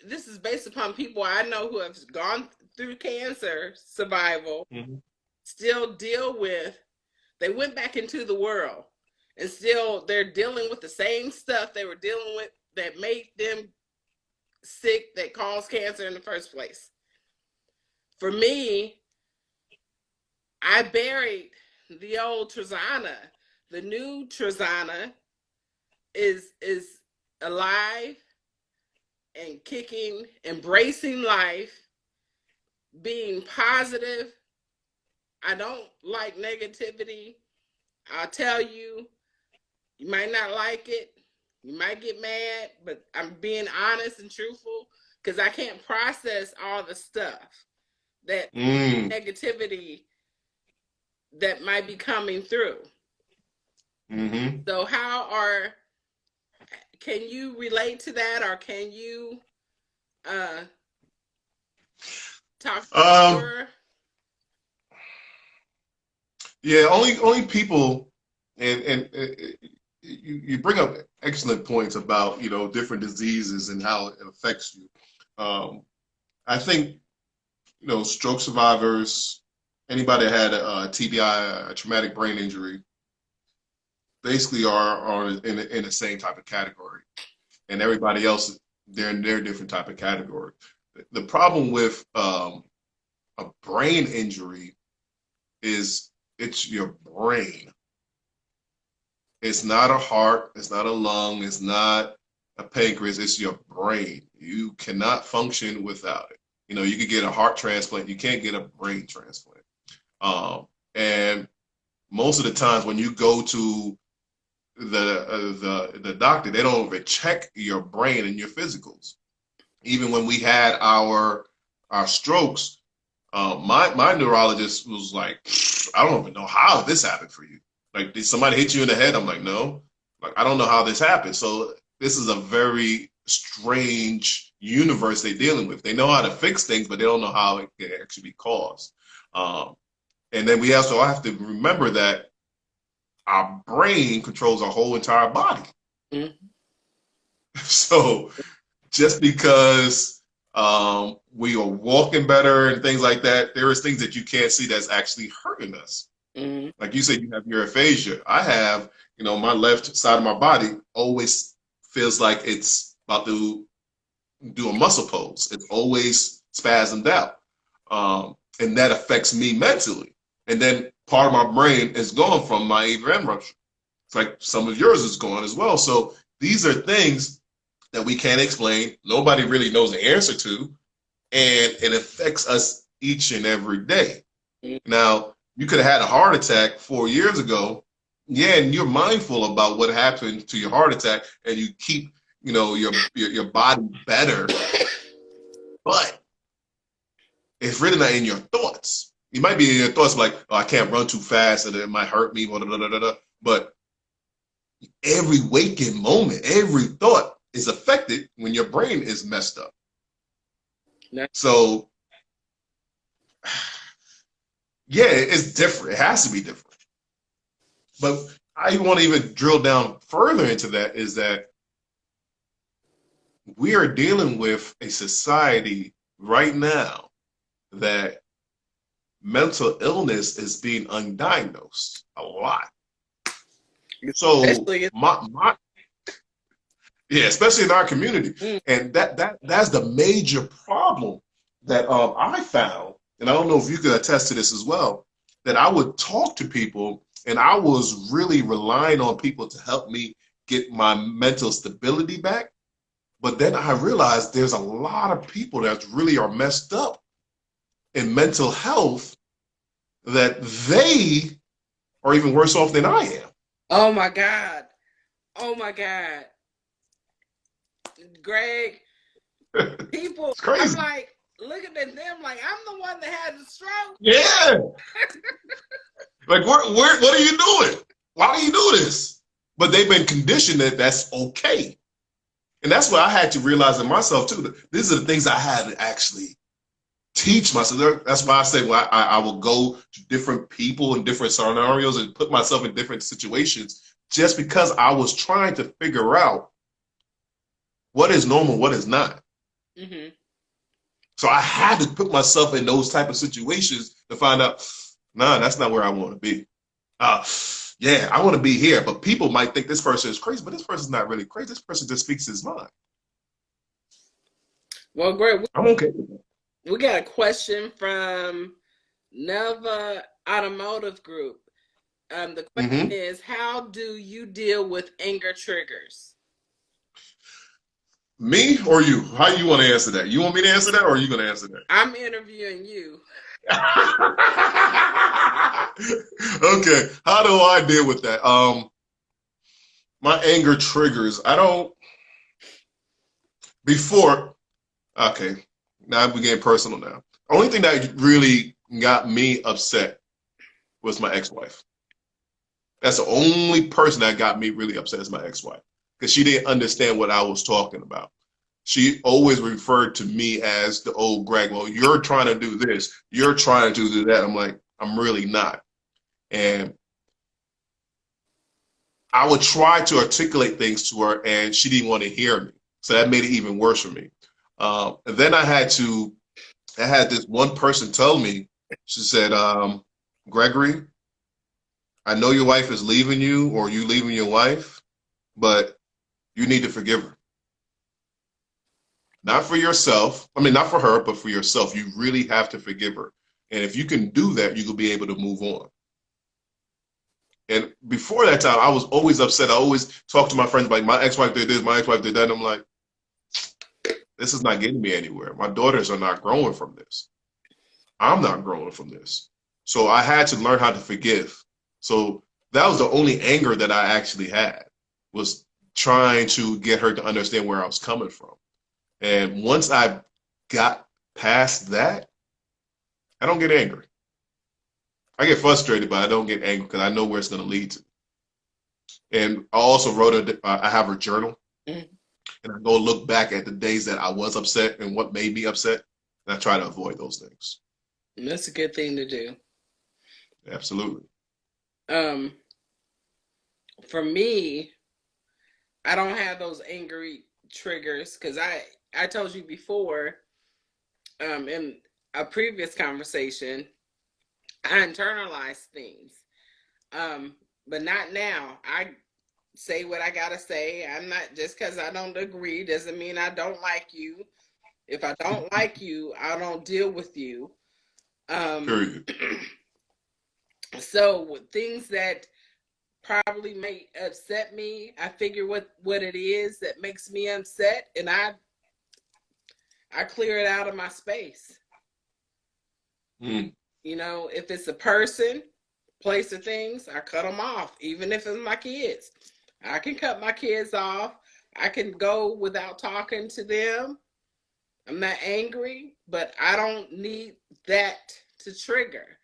this is based upon people I know who have gone through cancer survival, Mm-hmm. still deal with. They went back into the world, and still they're dealing with the same stuff they were dealing with that made them sick, that caused cancer in the first place. For me, I buried the old Trazana. The new Trazana is alive and kicking, embracing life, being positive. I don't like negativity. I'll tell you, you might not like it. You might get mad, but I'm being honest and truthful because I can't process all the stuff that Mm. negativity that might be coming through. Mm-hmm. So can you relate to that, or can you uh talk Um, your yeah, only people, and you bring up excellent points about, different diseases and how it affects you. I think, stroke survivors, anybody that had a TBI, a traumatic brain injury, basically are in the same type of category, and everybody else, they're in their different type of category. The problem with a brain injury is it's your brain. It's not a heart, it's not a lung, it's not a pancreas, it's your brain. You cannot function without it. You could get a heart transplant, you can't get a brain transplant. And most of the times when you go to the doctor, they don't even check your brain and your physicals. Even when we had our strokes, my neurologist was like, I don't even know how this happened for you. Like, did somebody hit you in the head? I'm like, no. Like, I don't know how this happened. So this is a very strange universe they're dealing with. They know how to fix things, but they don't know how it can actually be caused. Um, and then we also have to remember that our brain controls our whole entire body. mm, So just because we are walking better and things like that, there is things that you can't see that's actually hurting us. mm, Like you said, you have your aphasia. I have, my left side of my body always feels like it's about to do a muscle pose. It's always spasmed out. And that affects me mentally. And then part of my brain is gone from my atrial rupture. It's like some of yours is gone as well. So these are things that we can't explain. Nobody really knows the answer to, and it affects us each and every day. mm. Now, you could have had a heart attack 4 years ago, yeah, and you're mindful about what happened to your heart attack, and you keep, your body better, but it's really not in your thoughts. You might be in your thoughts like, oh, I can't run too fast, and it might hurt me, blah, blah, blah, blah, blah. But every waking moment, every thought is affected when your brain is messed up. So, yeah, it's different. It has to be different. But I want to even drill down further into that is that we are dealing with a society right now that mental illness is being undiagnosed a lot. So Especially my yeah, especially in our community, mm, and that's the major problem that I found, and I don't know if you could attest to this as well. That I would talk to people, and I was really relying on people to help me get my mental stability back. But then I realized there's a lot of people that really are messed up in mental health that they are even worse off than I am. oh my God. Oh my God. Greg, people, It's I'm crazy. like looking at them like I'm the one that had the stroke. Yeah. Like, what are you doing? Why do you do this? But they've been conditioned that that's okay. And that's what I had to realize in myself too. These are the things I had to actually teach myself. That's why I say, well, I will go to different people in different scenarios and put myself in different situations just because I was trying to figure out what is normal, what is not. Mm-hmm. So I had to put myself in those type of situations to find out, nah, that's not where I want to be. Uh, yeah, I want to be here, but people might think this person is crazy, but this person's not really crazy. This person just speaks his mind. Well, Greg, I'm okay with that. we got a question from Nova Automotive Group. The question Mm-hmm. is, how do you deal with anger triggers? Me or you? How you want to answer that? You want me to answer that, or are you going to answer that? I'm interviewing you. Okay, how do I deal with that? My anger triggers. I don't before. Okay, now we're getting personal now. Only thing that really got me upset was my ex-wife. That's the only person that got me really upset is my ex-wife because she didn't understand what I was talking about. She always referred to me as the old Greg. Well, you're trying to do this. You're trying to do that. I'm like, I'm really not. And I would try to articulate things to her, and she didn't want to hear me. So that made it even worse for me. And then I had this one person tell me, she said, Gregory, I know your wife is leaving you or you leaving your wife, but you need to forgive her. Not for yourself. I mean, not for her, but for yourself. You really have to forgive her. And if you can do that, you will be able to move on. And before that time, I was always upset. I always talk to my friends like, my ex-wife did this, my ex-wife did that. And I'm like, this is not getting me anywhere. My daughters are not growing from this. I'm not growing from this. So I had to learn how to forgive. So that was the only anger that I actually had, was trying to get her to understand where I was coming from. And once I got past that, I don't get angry. I get frustrated, but I don't get angry because I know where it's going to lead to. And I also I have a journal, Mhm. and I go look back at the days that I was upset and what made me upset, and I try to avoid those things. That's a good thing to do. Absolutely. Um, for me, I don't have those angry triggers because I told you before, in a previous conversation, I internalize things. Um, but not now. I say what I gotta say. I'm not, just because I don't agree doesn't mean I don't like you. If I don't like you, I don't deal with you. Um, Period. so things that probably may upset me, I figure what it is that makes me upset, and I clear it out of my space. Mm. You know, if it's a person, place, or things, I cut them off. Even if it's my kids, I can cut my kids off. I can go without talking to them. I'm not angry, but I don't need that to trigger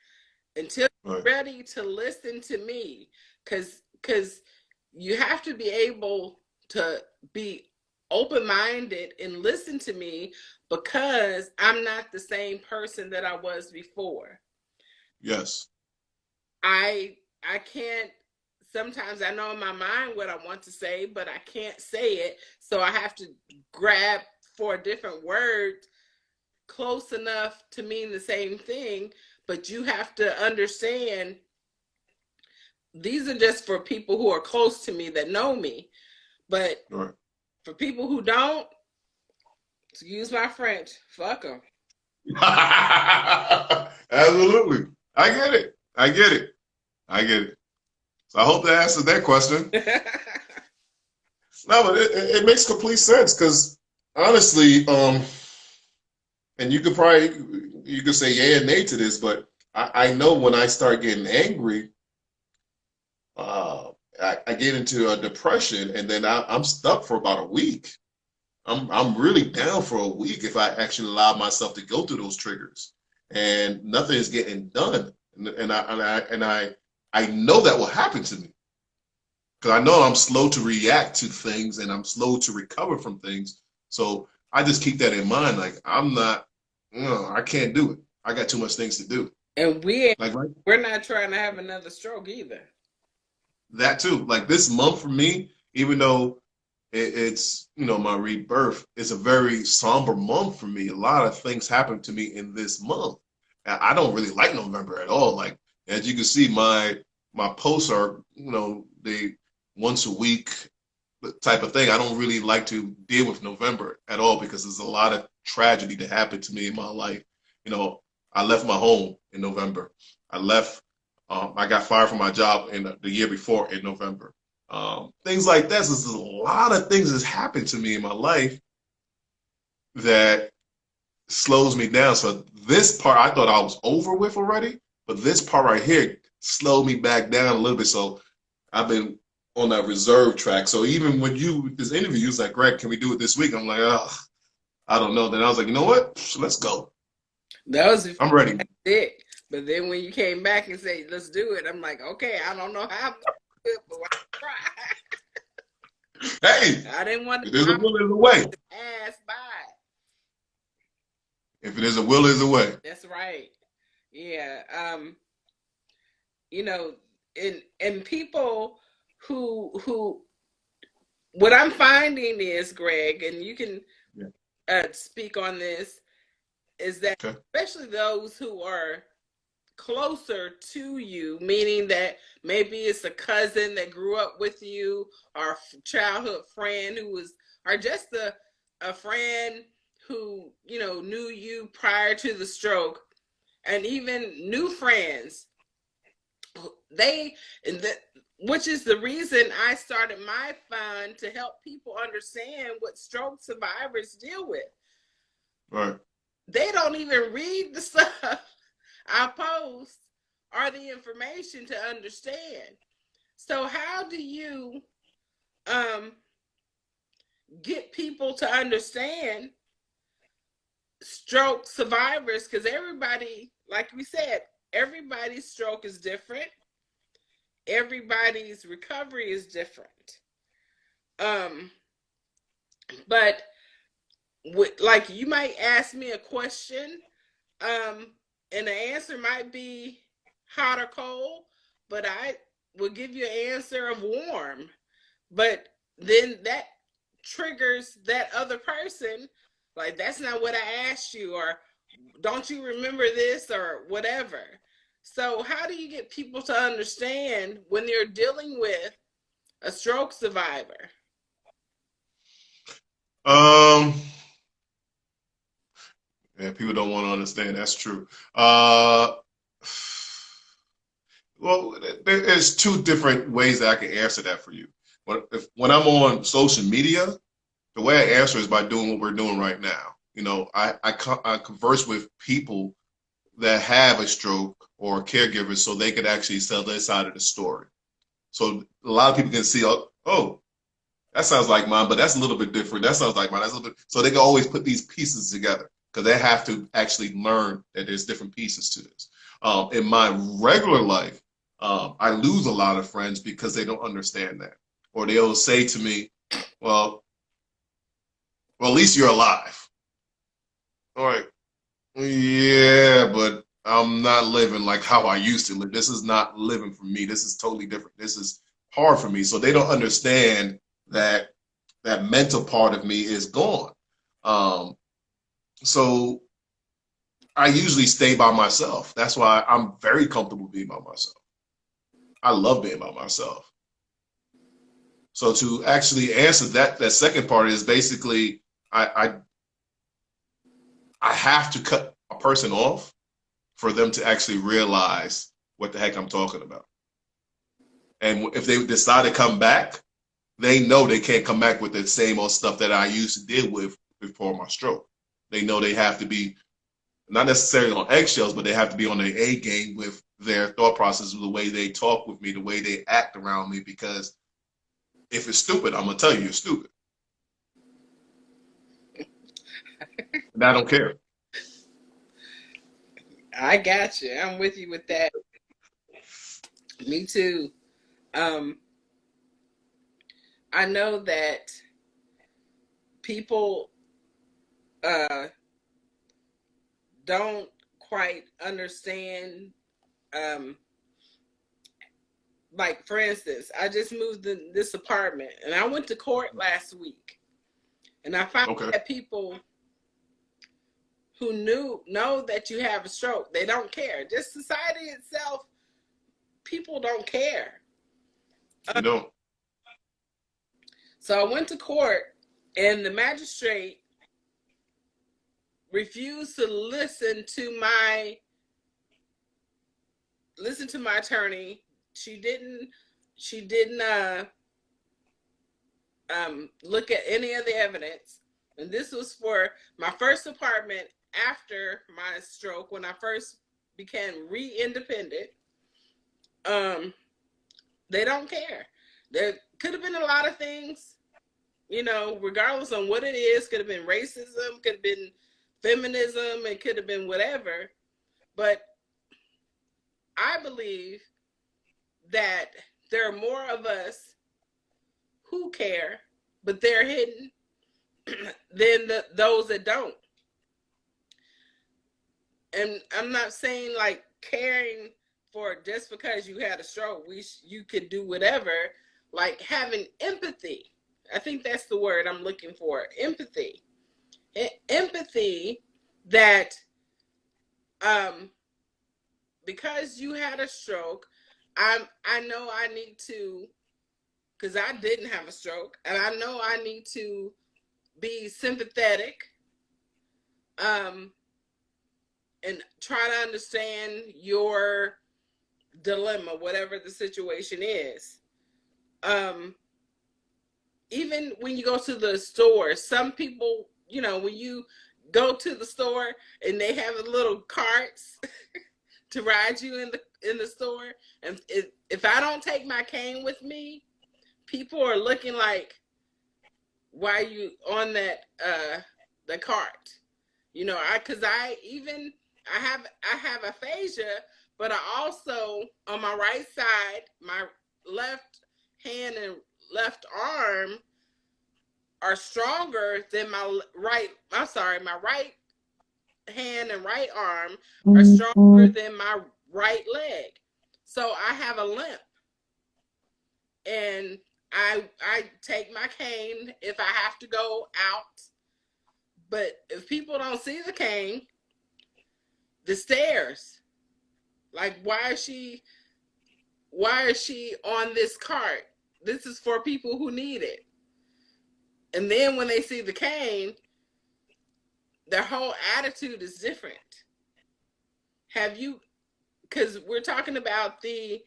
until Right. you're ready to listen to me. Because you have to be able to be open minded and listen to me, because I'm not the same person that I was before. Yes. I can't, sometimes I know in my mind what I want to say, but I can't say it. So I have to grab for a different word close enough to mean the same thing. But you have to understand, these are just for people who are close to me that know me. But Right. for people who don't, excuse my French, fuck them. Absolutely. I get it. I get it. I get it. So I hope that answered that question. No, but it makes complete sense because honestly, and you could say yeah and nay to this, but I know when I start getting angry, uh, I get into a depression, and then I'm stuck for about a week. I'm really down for a week if I actually allow myself to go through those triggers, and nothing is getting done, I know that will happen to me because I know I'm slow to react to things and I'm slow to recover from things. So I just keep that in mind. Like I'm not no, I can't do it. I got too much things to do. And we Like right, we're not trying to have another stroke either. that too. Like this month for me, even though it's my rebirth, it's a very somber month for me. A lot of things happen to me in this month. I don't really like November at all. Like as you can see, my posts are they once a week type of thing. I don't really like to deal with November at all because there's a lot of tragedy that happened to me in my life. You know, I left my home in November. I left. I got fired from my job in the year before in November. Things like this. There's a lot of things that's happened to me in my life that slows me down. So this part I thought I was over with already, but this part right here slowed me back down a little bit. So I've been on that reserve track. So even when this interview, you was like, Greg, can we do it this week? I'm like, oh, I don't know. Then I was like, you know what? Let's go. That was if I'm ready. it. But then when you came back and said, let's do it, I'm like, okay, I don't know how I'm gonna do it, but I'll Hey, try. I didn't want if to there's a will, there's a way. pass by. If there's a will, there's a way. That's right. Yeah. You know, and people who what I'm finding is, Greg, and you can Yeah. speak on this, is that Okay. especially those who are closer to you, meaning that maybe it's a cousin that grew up with you, or a childhood friend who was, or just a friend who knew you prior to the stroke, and even new friends. They and that, which is the reason I started my fund to help people understand what stroke survivors deal with. Right. They don't even read the stuff I post or the information to understand. So how do you um, get people to understand stroke survivors? Because everybody, like we said, everybody's stroke is different. Everybody's recovery is different. Um, but like you might ask me a question, um, and the answer might be hot or cold, but I will give you an answer of warm. But then that triggers that other person, like, that's not what I asked you, or don't you remember this, or whatever. So how do you get people to understand when they're dealing with a stroke survivor? Um. Yeah, people don't want to understand. That's true. Uh. Well, there's two different ways that I can answer that for you. When I'm on social media, the way I answer is by doing what we're doing right now. I converse with people that have a stroke or caregivers so they could actually tell their side of the story. So a lot of people can see, oh, that sounds like mine, but that's a little bit different. That sounds like mine. That's a little bit. So they can always put these pieces together because they have to actually learn that there's different pieces to this. In my regular life, I lose a lot of friends because they don't understand that, or they'll say to me, "Well, at least you're alive." All right, yeah, but I'm not living like how I used to live. This is not living for me. This is totally different. This is hard for me. So they don't understand that that mental part of me is gone. Um, so I usually stay by myself. That's why I'm very comfortable being by myself. I love being by myself. So to actually answer that second part is basically I I have to cut a person off for them to actually realize what the heck I'm talking about. And if they decide to come back, they know they can't come back with the same old stuff that I used to deal with before my stroke. They know they have to be not necessarily on eggshells, but they have to be on their A game with their thought process, the way they talk with me, the way they act around me. Because if it's stupid, I'm gonna tell you you're stupid, and I don't care. I got you. I'm with you with that. Me too. Um, I know that people, uh, don't quite understand. Um, like for instance, I just moved in this apartment, and I went to court last week, and I found Okay. that people who know that you have a stroke, they don't care. Just society itself, people don't care. You don't. So I went to court, and the magistrate refused to listen to my attorney. She didn't look at any of the evidence. And this was for my first apartment after my stroke, when I first became re-independent. Um, they don't care. There could have been a lot of things, regardless on what it is. Could have been racism, could have been feminism, it could have been whatever. But I believe that there are more of us who care, but they're hidden than those that don't. And I'm not saying like caring for just because you had a stroke, you could do whatever. Like having empathy. I think that's the word I'm looking for. Empathy. Empathy that because you had a stroke, I know I need to, because I didn't have a stroke, and I know I need to be sympathetic, um, and try to understand your dilemma, whatever the situation is. Um, Even when you go to the store, some people, when you go to the store and they have the little carts to ride you in the store, and if I don't take my cane with me, people are looking like, why are you on that the cart? Because I have aphasia, but I also, on my right side, my left hand and left arm are stronger than my right. I'm sorry, my right hand and right arm are stronger than my right leg. So I have a limp, and I take my cane if I have to go out. But if people don't see the cane, the stairs, like, why is she on this cart? This is for people who need it. And then when they see the cane, their whole attitude is different. Have you, because we're talking about the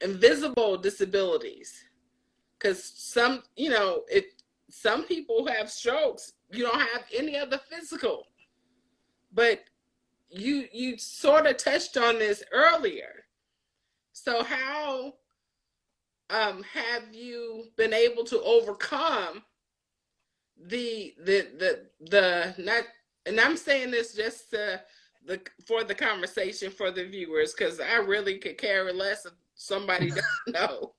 invisible disabilities, because if some people have strokes, you don't have any of the physical. But you sort of touched on this earlier. So how have you been able to overcome the not, and I'm saying this just for the conversation for the viewers, because I really could care less if somebody don't know.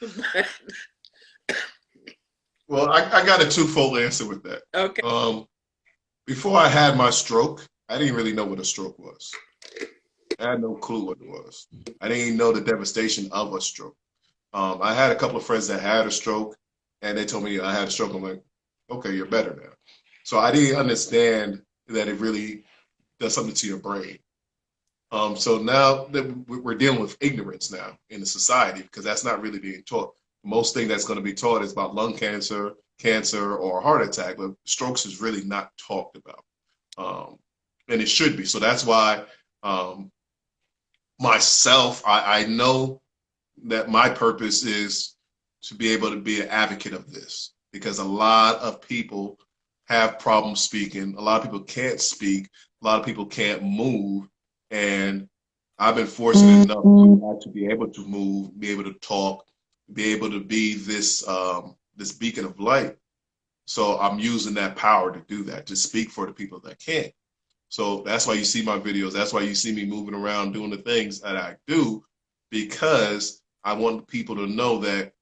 But, Well, I got a twofold answer with that. okay. Before I had my stroke, I didn't really know what a stroke was. I had no clue what it was. I didn't even know the devastation of a stroke. I had a couple of friends that had a stroke, and they told me I had a stroke. I'm like, okay, you're better now. So I didn't understand that it really does something to your brain. So now that we're dealing with ignorance now in the society, because that's not really being taught. Most thing that's going to be taught is about lung cancer, cancer, or heart attack, but strokes is really not talked about, and it should be. So that's why um, myself, I know that my purpose is to be able to be an advocate of this, because a lot of people have problems speaking. A lot of people can't speak. A lot of people can't move. And I've been fortunate enough to be able to move, be able to talk, be able to be this beacon of light. So I'm using that power to do that, to speak for the people that can't. So that's why you see my videos. That's why you see me moving around doing the things that I do, because I want people to know that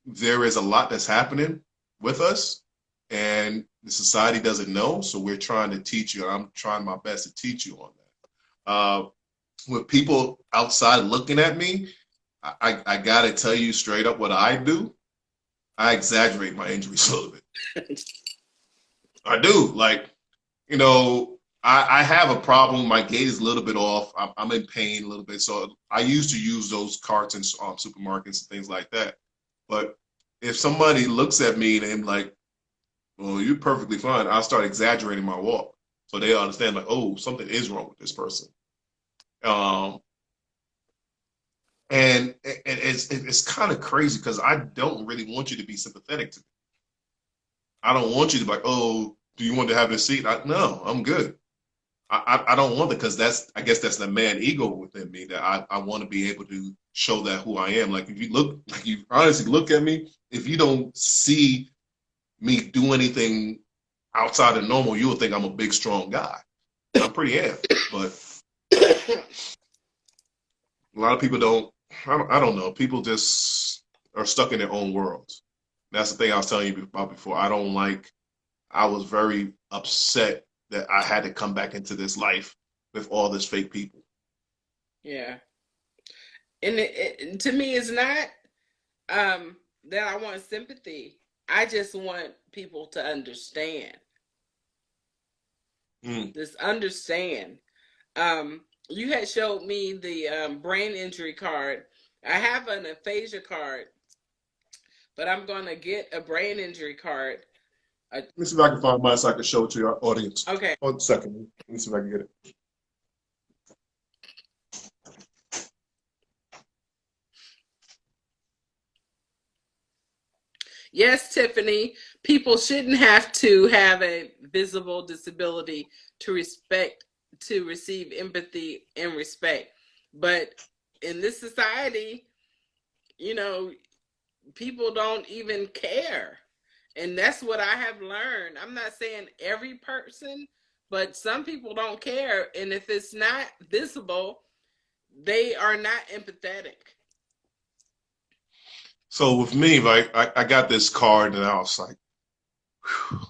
there is a lot that's happening with us, and the society doesn't know. So we're trying to teach you. I'm trying my best to teach you on that. With people outside looking at me, I got to tell you straight up what I do. I exaggerate my injuries a little bit. I do. Like, you know, I have a problem. My gait is a little bit off. I'm in pain a little bit. So I used to use those carts in supermarkets and things like that. But if somebody looks at me and they're like, well, you're perfectly fine, I'll start exaggerating my walk. So they understand, like, oh, something is wrong with this person. Um, and it's kind of crazy because I don't really want you to be sympathetic to me. I don't want you to be like, oh, do you want to have this seat? No, I'm good. I don't want it because I guess that's the man ego within me that I want to be able to show that who I am. Like if you look, like you honestly look at me, if you don't see me do anything outside of normal, you will think I'm a big strong guy. I'm pretty am, but a lot of people don't. I don't know. People just are stuck in their own worlds. That's the thing I was telling you about before. I don't like. I was very upset that I had to come back into this life with all this fake people. Yeah. And to me, it's not that I want sympathy. I just want people to understand. Mm. Just understand. You had showed me the brain injury card. I have an aphasia card, but I'm going to get a brain injury card. Let me see if I can find mine so I can show it to your audience. Okay. 1 second. Let me see if I can get it. Yes, Tiffany, people shouldn't have to have a visible disability to receive empathy and respect. But in this society, you know, people don't even care. And that's what I have learned. I'm not saying every person, but some people don't care. And if it's not visible, they are not empathetic. So with me, like I got this card and I was like, whew.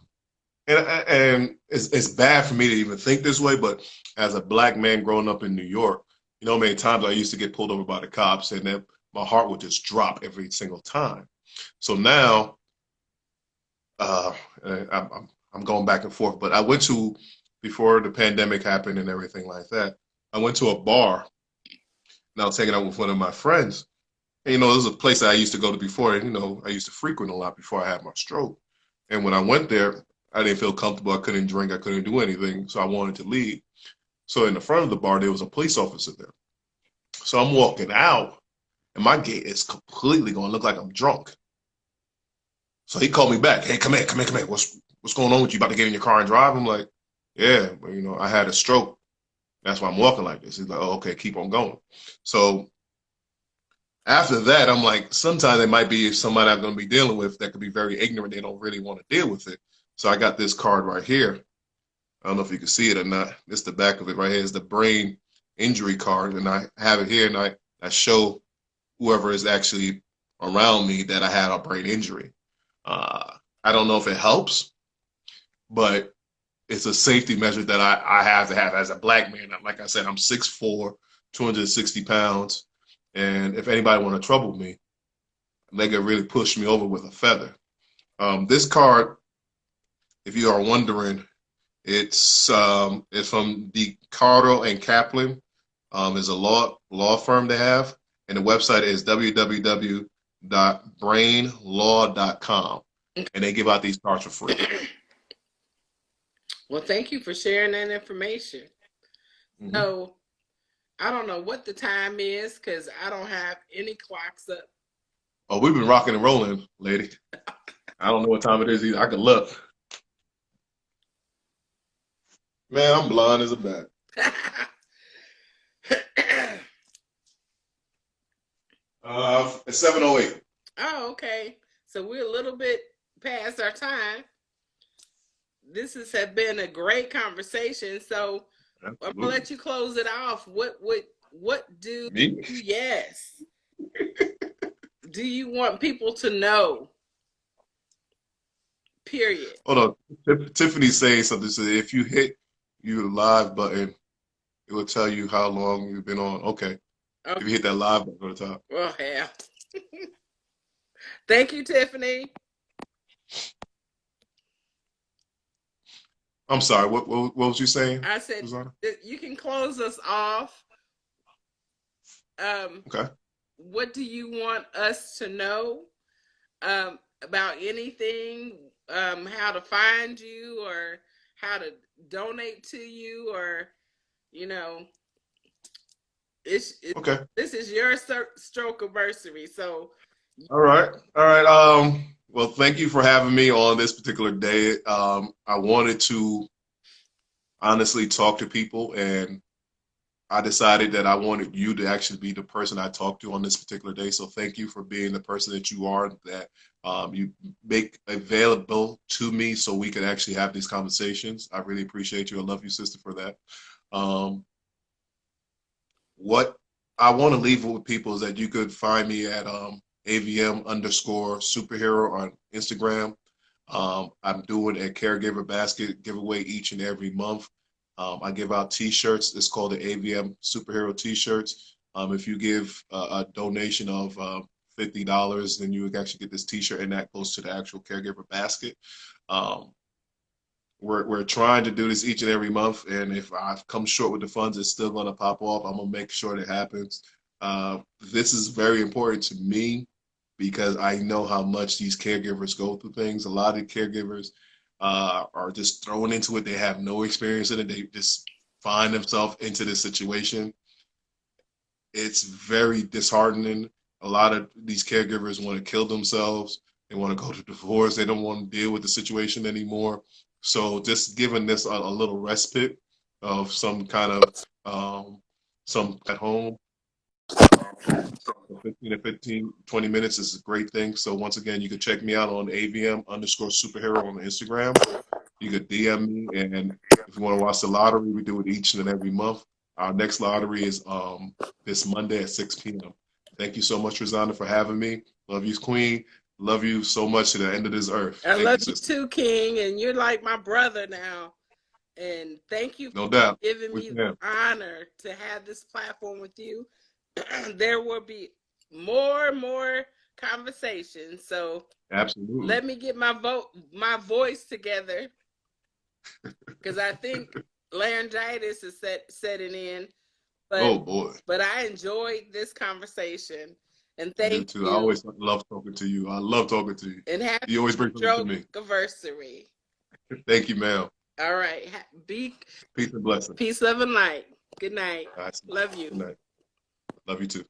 And it's bad for me to even think this way, but as a black man growing up in New York, you know, many times I used to get pulled over by the cops, and then my heart would just drop every single time. So now, uh, I'm going back and forth. But I went to before the pandemic happened and everything like that. I went to a bar and I was hanging out with one of my friends. And, you know, this is a place that I used to go to before, and you know, I used to frequent a lot before I had my stroke. And when I went there, I didn't feel comfortable. I couldn't drink. I couldn't do anything. So I wanted to leave. So in the front of the bar, there was a police officer there. So I'm walking out, and my gait is completely going to look like I'm drunk. So he called me back. Hey, come here, come here, come here. What's going on with you? About to get in your car and drive? I'm like, yeah, but you know, I had a stroke. That's why I'm walking like this. He's like, oh, okay, keep on going. So after that, I'm like, sometimes it might be somebody I'm going to be dealing with that could be very ignorant. They don't really want to deal with it. So I got this card right here. I don't know if you can see it or not. It's the back of it right here. It's the brain injury card. And I have it here and I show whoever is actually around me that I had a brain injury. I don't know if it helps, but it's a safety measure that I have to have as a black man. Like I said, I'm 6'4", 260 pounds. And if anybody want to trouble me, they could really push me over with a feather. This card, if you are wondering, it's from DeCarlo and Kaplan. Is a law firm they have, and the website is www.brainlaw.com, and they give out these cards for free. Well, thank you for sharing that information. Mm-hmm. So I don't know what the time is because I don't have any clocks up. Oh, we've been rocking and rolling, lady. I don't know what time it is either. I can look. Man, I'm blind as a bat. It's 7:08. Oh, okay. So we're a little bit past our time. This has been a great conversation. So Absolutely. I'm gonna let you close it off. What do Me? yes. Do you want people to know? Period. Hold on. Tiffany's saying something. So if you hit your live button, it will tell you how long you've been on. Okay. Okay. If you hit that live button on the top. Well, hell. Thank you, Tiffany. I'm sorry. What was you saying, I said Trazana? that you can close us off. Um, Okay. what do you want us to know about anything? How to find you, or how to donate to you, or you know, Okay. this is your stroke anniversary, so All right. All right. Well, thank you for having me on this particular day. I wanted to honestly talk to people, and I decided that I wanted you to actually be the person I talked to on this particular day. So thank you for being the person that you are, that you make available to me so we can actually have these conversations. I really appreciate you. I love you, sister, for that. Um, what I want to leave with people is that you could find me at AVM underscore superhero on Instagram. I'm doing a caregiver basket giveaway each and every month. I give out T-shirts. It's called the AVM Superhero T-shirts. If you give a donation of $50, then you would actually get this T-shirt, and that goes to the actual caregiver basket. Um, we're trying to do this each and every month, and if I come short with the funds, it's still going to pop off. I'm gonna make sure that happens. This is very important to me because I know how much these caregivers go through things. A lot of caregivers are just thrown into it. They have no experience in it. They just find themselves into this situation. It's very disheartening. A lot of these caregivers want to kill themselves. They want to go to divorce. They don't want to deal with the situation anymore. So just giving this a little respite of some kind of some at home, 15 to 15, 20 minutes is a great thing. So once again, you can check me out on AVM underscore superhero on Instagram. You could DM me, and if you want to watch the lottery, we do it each and every month. Our next lottery is this Monday at 6 p.m. Thank you so much, Trazana, for having me. Love you, Queen. Love you so much to the end of this earth. I Thank love you, you sister. too, King, and you're like my brother now. And thank you No for doubt. giving We me can. the honor to have this platform with you. There will be more and more conversations. So Absolutely. let me get my voice together, because I think laryngitis is setting in. But Oh boy. I enjoyed this conversation, and I do thank too. I you. always love talking to you. I love talking to you. And happy You always bring something to stroke me. anniversary. Thank you, ma'am. All right. Be Peace and blessings. peace, love, and light. Good night. All right. Love you. Good night. Love you too.